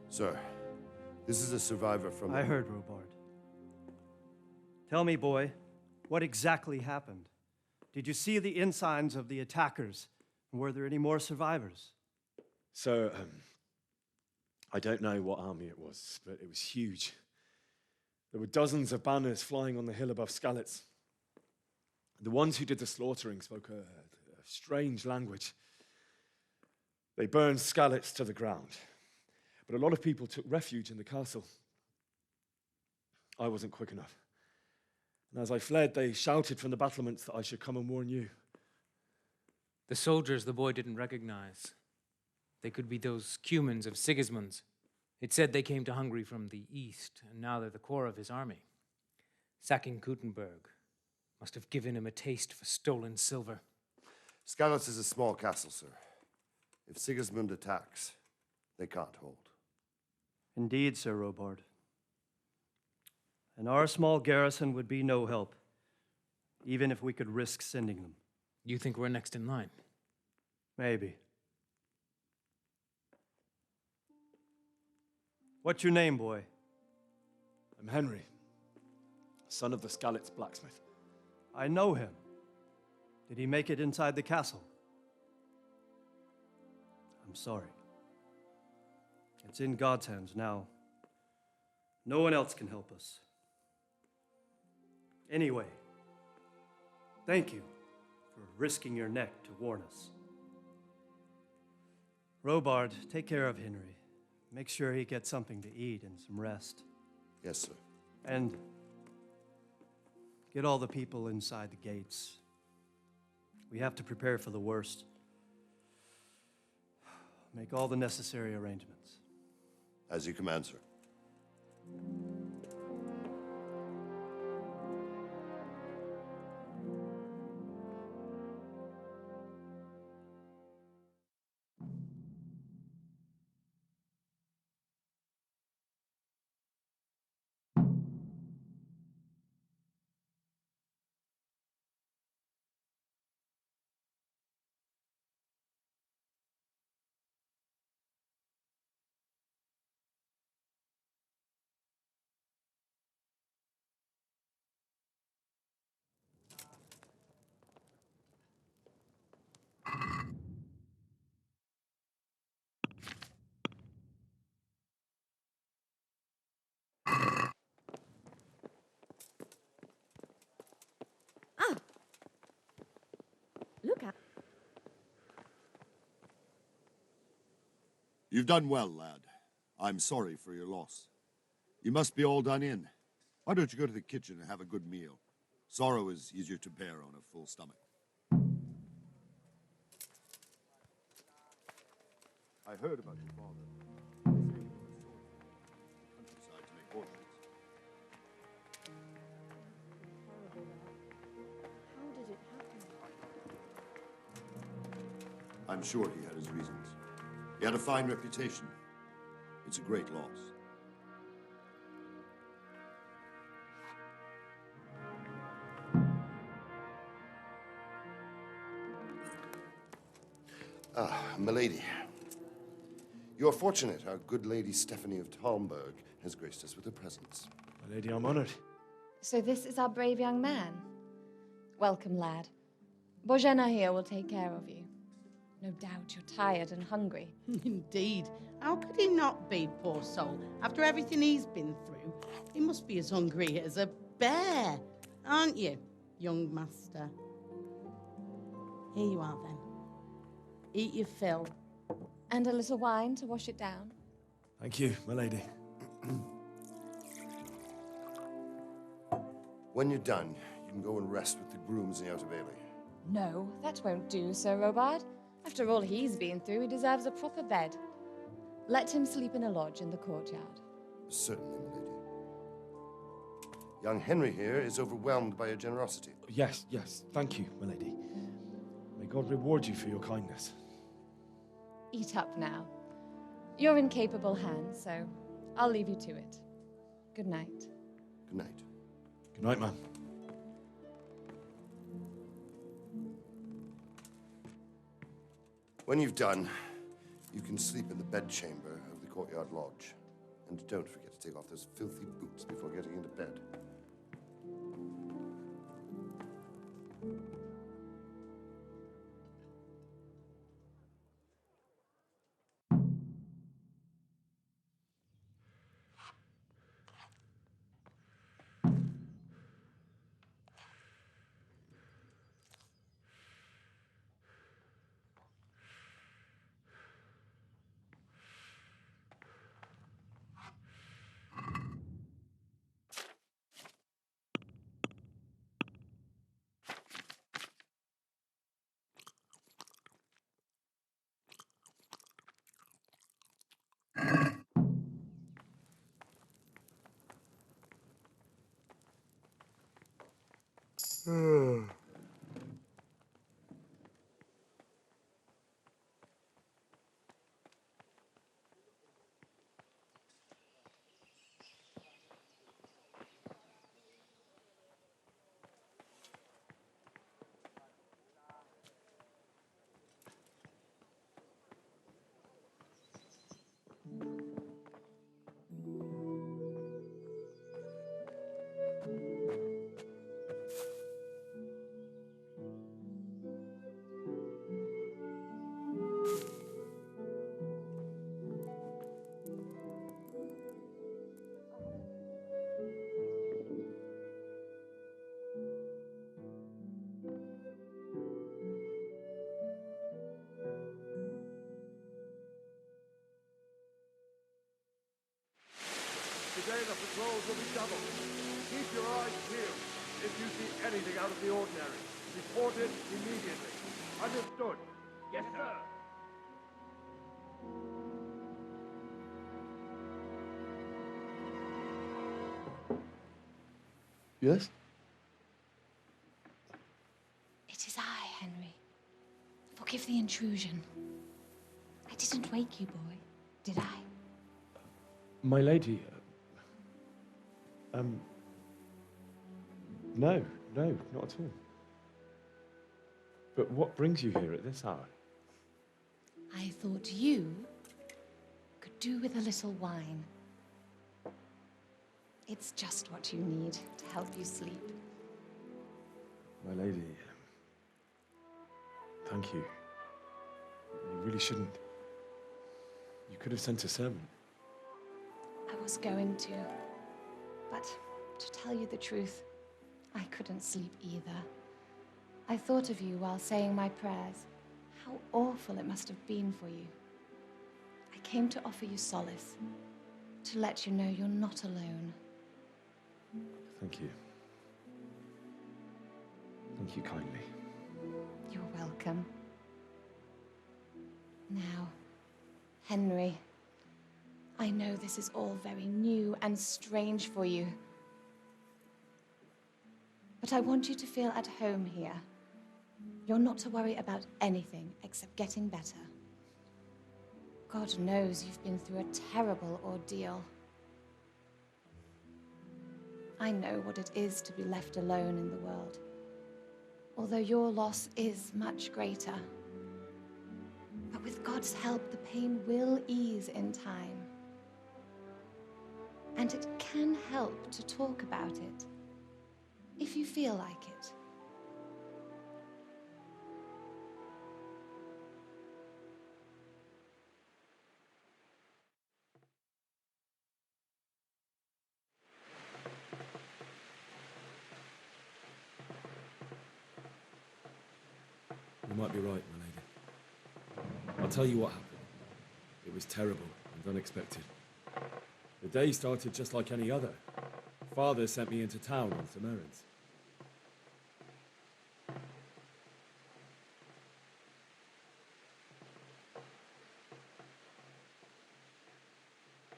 Sir, this is a survivor from... I heard, Robard. Tell me, boy, what exactly happened? Did you see the ensigns of the attackers? And were there any more survivors? So, I don't know what army it was, but it was huge. There were dozens of banners flying on the hill above Skalitz. The ones who did the slaughtering spoke a strange language. They burned Skalitz to the ground. But a lot of people took refuge in the castle. I wasn't quick enough. And as I fled, they shouted from the battlements that I should come and warn you. The soldiers the boy didn't recognize. They could be those Cumans of Sigismund's. It said they came to Hungary from the east, and now they're the core of his army. Sacking Kuttenberg must have given him a taste for stolen silver. Skalitz is a small castle, sir. If Sigismund attacks, they can't hold. Indeed, Sir Robard. And our small garrison would be no help, even if we could risk sending them. You think we're next in line? Maybe. What's your name, boy? I'm Henry, son of the Skalitz blacksmith. I know him. Did he make it inside the castle? I'm sorry. It's in God's hands now. No one else can help us. Anyway, thank you for risking your neck to warn us. Robard, take care of Henry. Make sure he gets something to eat and some rest. Yes, sir. And get all the people inside the gates. We have to prepare for the worst. Make all the necessary arrangements. As you command, sir. Look at. You've done well, lad. I'm sorry for your loss. You must be all done in. Why don't you go to the kitchen and have a good meal? Sorrow is easier to bear on a full stomach. I heard about your father. Countryside to make horses. How did it happen? I'm sure he had his reasons. He had a fine reputation. It's a great loss. Milady, you're fortunate our good lady Stephanie of Talmberg has graced us with her presence. My lady, I'm honored. So this is our brave young man. Welcome, lad. Bojena here will take care of you. No doubt you're tired and hungry. Indeed. How could he not be, poor soul? After everything he's been through, he must be as hungry as a bear, aren't you, young master? Here you are, then. Eat your fill. And a little wine to wash it down. Thank you, my lady. When you're done, you can go and rest with the grooms in the Outer Bailey. No, that won't do, Sir Robard. After all he's been through, he deserves a proper bed. Let him sleep in a lodge in the courtyard. Certainly, milady. Young Henry here is overwhelmed by your generosity. Yes, yes, thank you, my lady. May God reward you for your kindness. Eat up now. You're in capable hands, so I'll leave you to it. Good night. Good night. Good night, man. When you've done, you can sleep in the bedchamber of the courtyard lodge. And don't forget to take off those filthy boots before getting into bed. Today the patrols will be doubled. Keep your eyes peeled. If you see anything out of the ordinary, report it immediately. Understood? Yes, sir. Yes? It is I, Henry. Forgive the intrusion. I didn't wake you, boy, did I? My lady, no, not at all. But what brings you here at this hour? I thought you could do with a little wine. It's just what you need to help you sleep. My lady, thank you. You really shouldn't. You could have sent a servant. I was going to, but to tell you the truth, I couldn't sleep either. I thought of you while saying my prayers. How awful it must have been for you. I came to offer you solace, to let you know you're not alone. Thank you. Thank you kindly. You're welcome. Now, Henry, I know this is all very new and strange for you. But I want you to feel at home here. You're not to worry about anything except getting better. God knows you've been through a terrible ordeal. I know what it is to be left alone in the world, although your loss is much greater. But with God's help, the pain will ease in time. And it can help to talk about it, if you feel like it. You might be right, my lady. I'll tell you what happened. It was terrible and unexpected. The day started just like any other. Father sent me into town on some errands.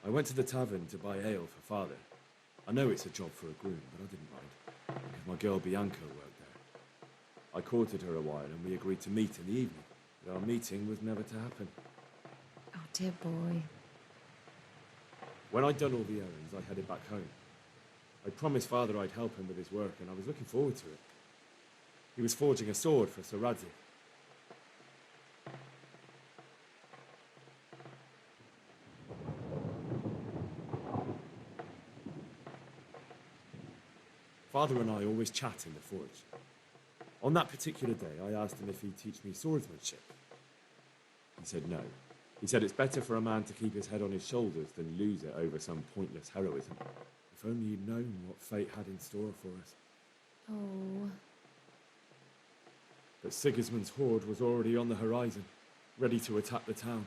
I went to the tavern to buy ale for Father. I know it's a job for a groom, but I didn't mind, because my girl Bianca worked there. I courted her a while and we agreed to meet in the evening, but our meeting was never to happen. Oh, dear boy. When I'd done all the errands, I headed back home. I promised Father I'd help him with his work, and I was looking forward to it. He was forging a sword for Sir Radzik. Father and I always chat in the forge. On that particular day, I asked him if he'd teach me swordsmanship. He said no. He said it's better for a man to keep his head on his shoulders than lose it over some pointless heroism. If only you'd known what fate had in store for us. Oh. But Sigismund's horde was already on the horizon, ready to attack the town.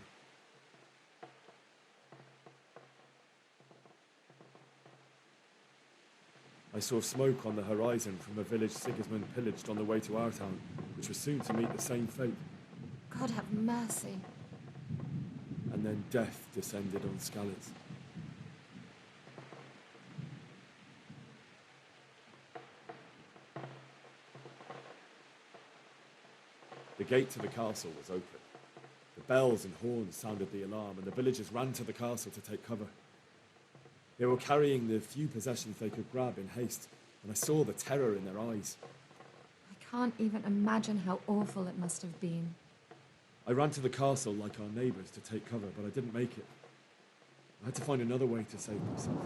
I saw smoke on the horizon from a village Sigismund pillaged on the way to our town, which was soon to meet the same fate. God have mercy. And then death descended on Skalitz. The gate to the castle was open. The bells and horns sounded the alarm, and the villagers ran to the castle to take cover. They were carrying the few possessions they could grab in haste, and I saw the terror in their eyes. I can't even imagine how awful it must have been. I ran to the castle like our neighbours to take cover, but I didn't make it. I had to find another way to save myself.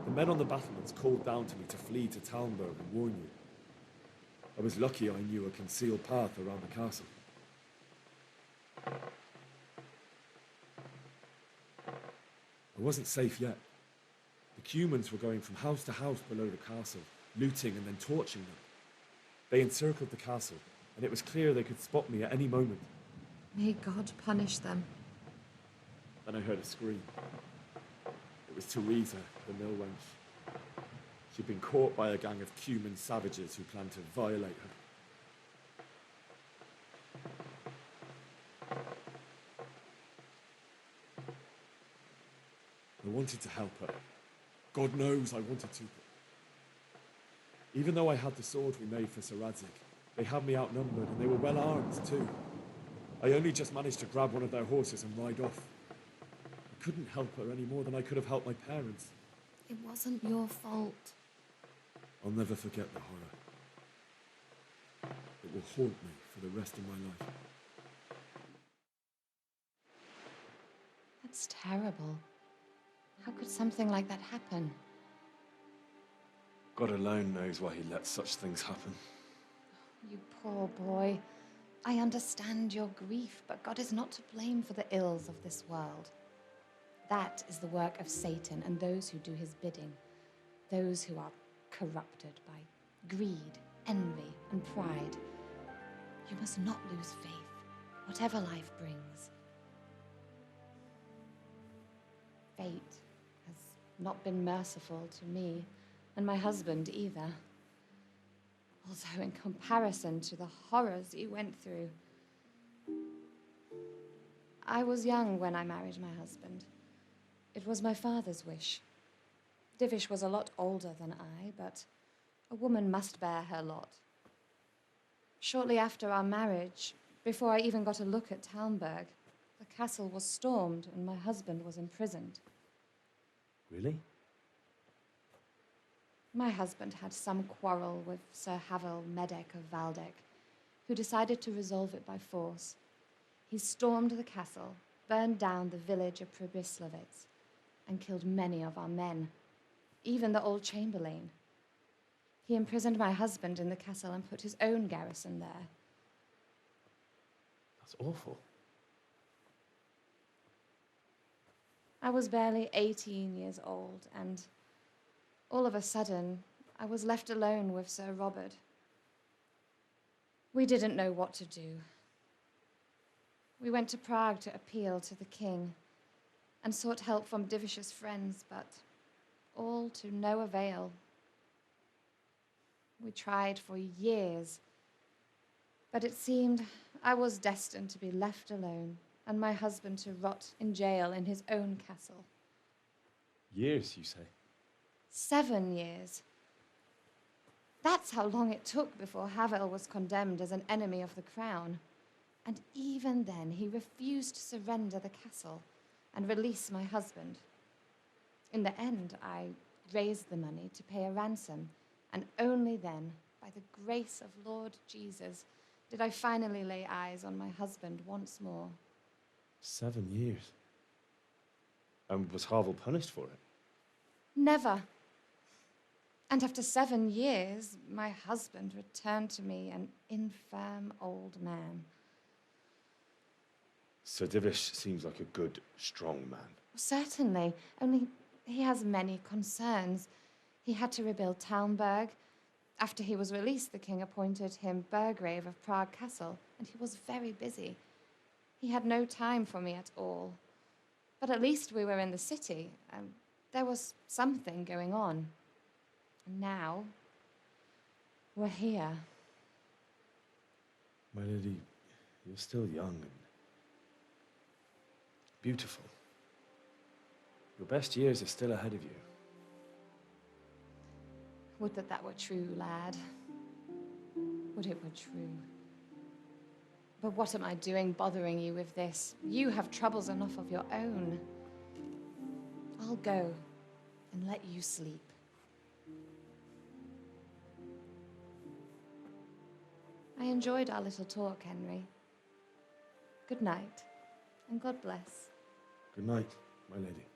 The men on the battlements called down to me to flee to Talmberg and warn you. I was lucky I knew a concealed path around the castle. I wasn't safe yet. The Cumans were going from house to house below the castle, looting and then torching them. They encircled the castle, and it was clear they could spot me at any moment. May God punish them. Then I heard a scream. It was Teresa, the mill wench. She'd been caught by a gang of Cuman savages who planned to violate her. I wanted to help her. God knows I wanted to. Even though I had the sword we made for Sir Radzik, they had me outnumbered and they were well armed too. I only just managed to grab one of their horses and ride off. I couldn't help her any more than I could have helped my parents. It wasn't your fault. I'll never forget the horror. It will haunt me for the rest of my life. That's terrible. How could something like that happen? God alone knows why he lets such things happen. You poor boy. I understand your grief, but God is not to blame for the ills of this world. That is the work of Satan and those who do his bidding, those who are corrupted by greed, envy, and pride. You must not lose faith, whatever life brings. Fate has not been merciful to me, and my husband either. Although in comparison to the horrors you went through. I was young when I married my husband. It was my father's wish. Divish was a lot older than I, but a woman must bear her lot. Shortly after our marriage, before I even got a look at Talmberg, the castle was stormed and my husband was imprisoned. Really? My husband had some quarrel with Sir Havel Medek of Valdek, who decided to resolve it by force. He stormed the castle, burned down the village of Probislavitz, and killed many of our men, even the old chamberlain. He imprisoned my husband in the castle and put his own garrison there. That's awful. I was barely 18 years old, and all of a sudden, I was left alone with Sir Robert. We didn't know what to do. We went to Prague to appeal to the king and sought help from Divish's friends, but all to no avail. We tried for years, but it seemed I was destined to be left alone and my husband to rot in jail in his own castle. Years, you say? 7 years. That's how long it took before Havel was condemned as an enemy of the crown. And even then, he refused to surrender the castle and release my husband. In the end, I raised the money to pay a ransom, and only then, by the grace of Lord Jesus, did I finally lay eyes on my husband once more. 7 years. And was Havel punished for it? Never. And after 7 years, my husband returned to me an infirm old man. Sir Divish seems like a good, strong man. Certainly, only he has many concerns. He had to rebuild Talmberg. After he was released, the king appointed him Burgrave of Prague Castle, and he was very busy. He had no time for me at all. But at least we were in the city, and there was something going on. And now, we're here. My lady, you're still young and beautiful. Your best years are still ahead of you. Would that that were true, lad. Would it were true. But what am I doing bothering you with this? You have troubles enough of your own. I'll go and let you sleep. I enjoyed our little talk, Henry. Good night, and God bless. Good night, my lady.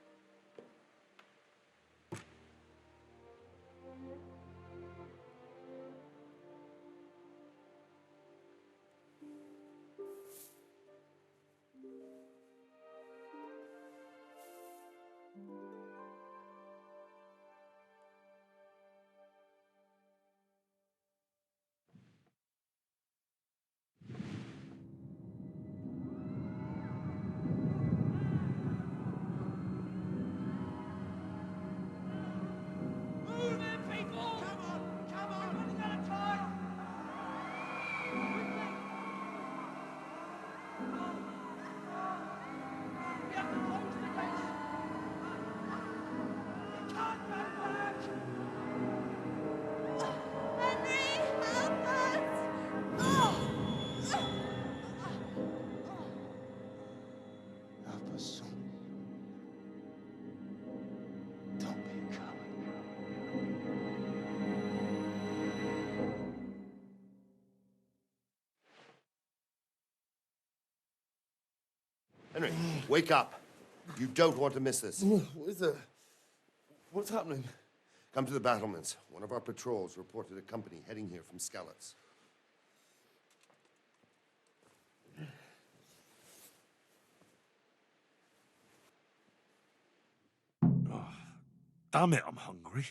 Henry, wake up. You don't want to miss this. What is it? What's happening? Come to the battlements. One of our patrols reported a company heading here from Skalitz. Damn it, I'm hungry.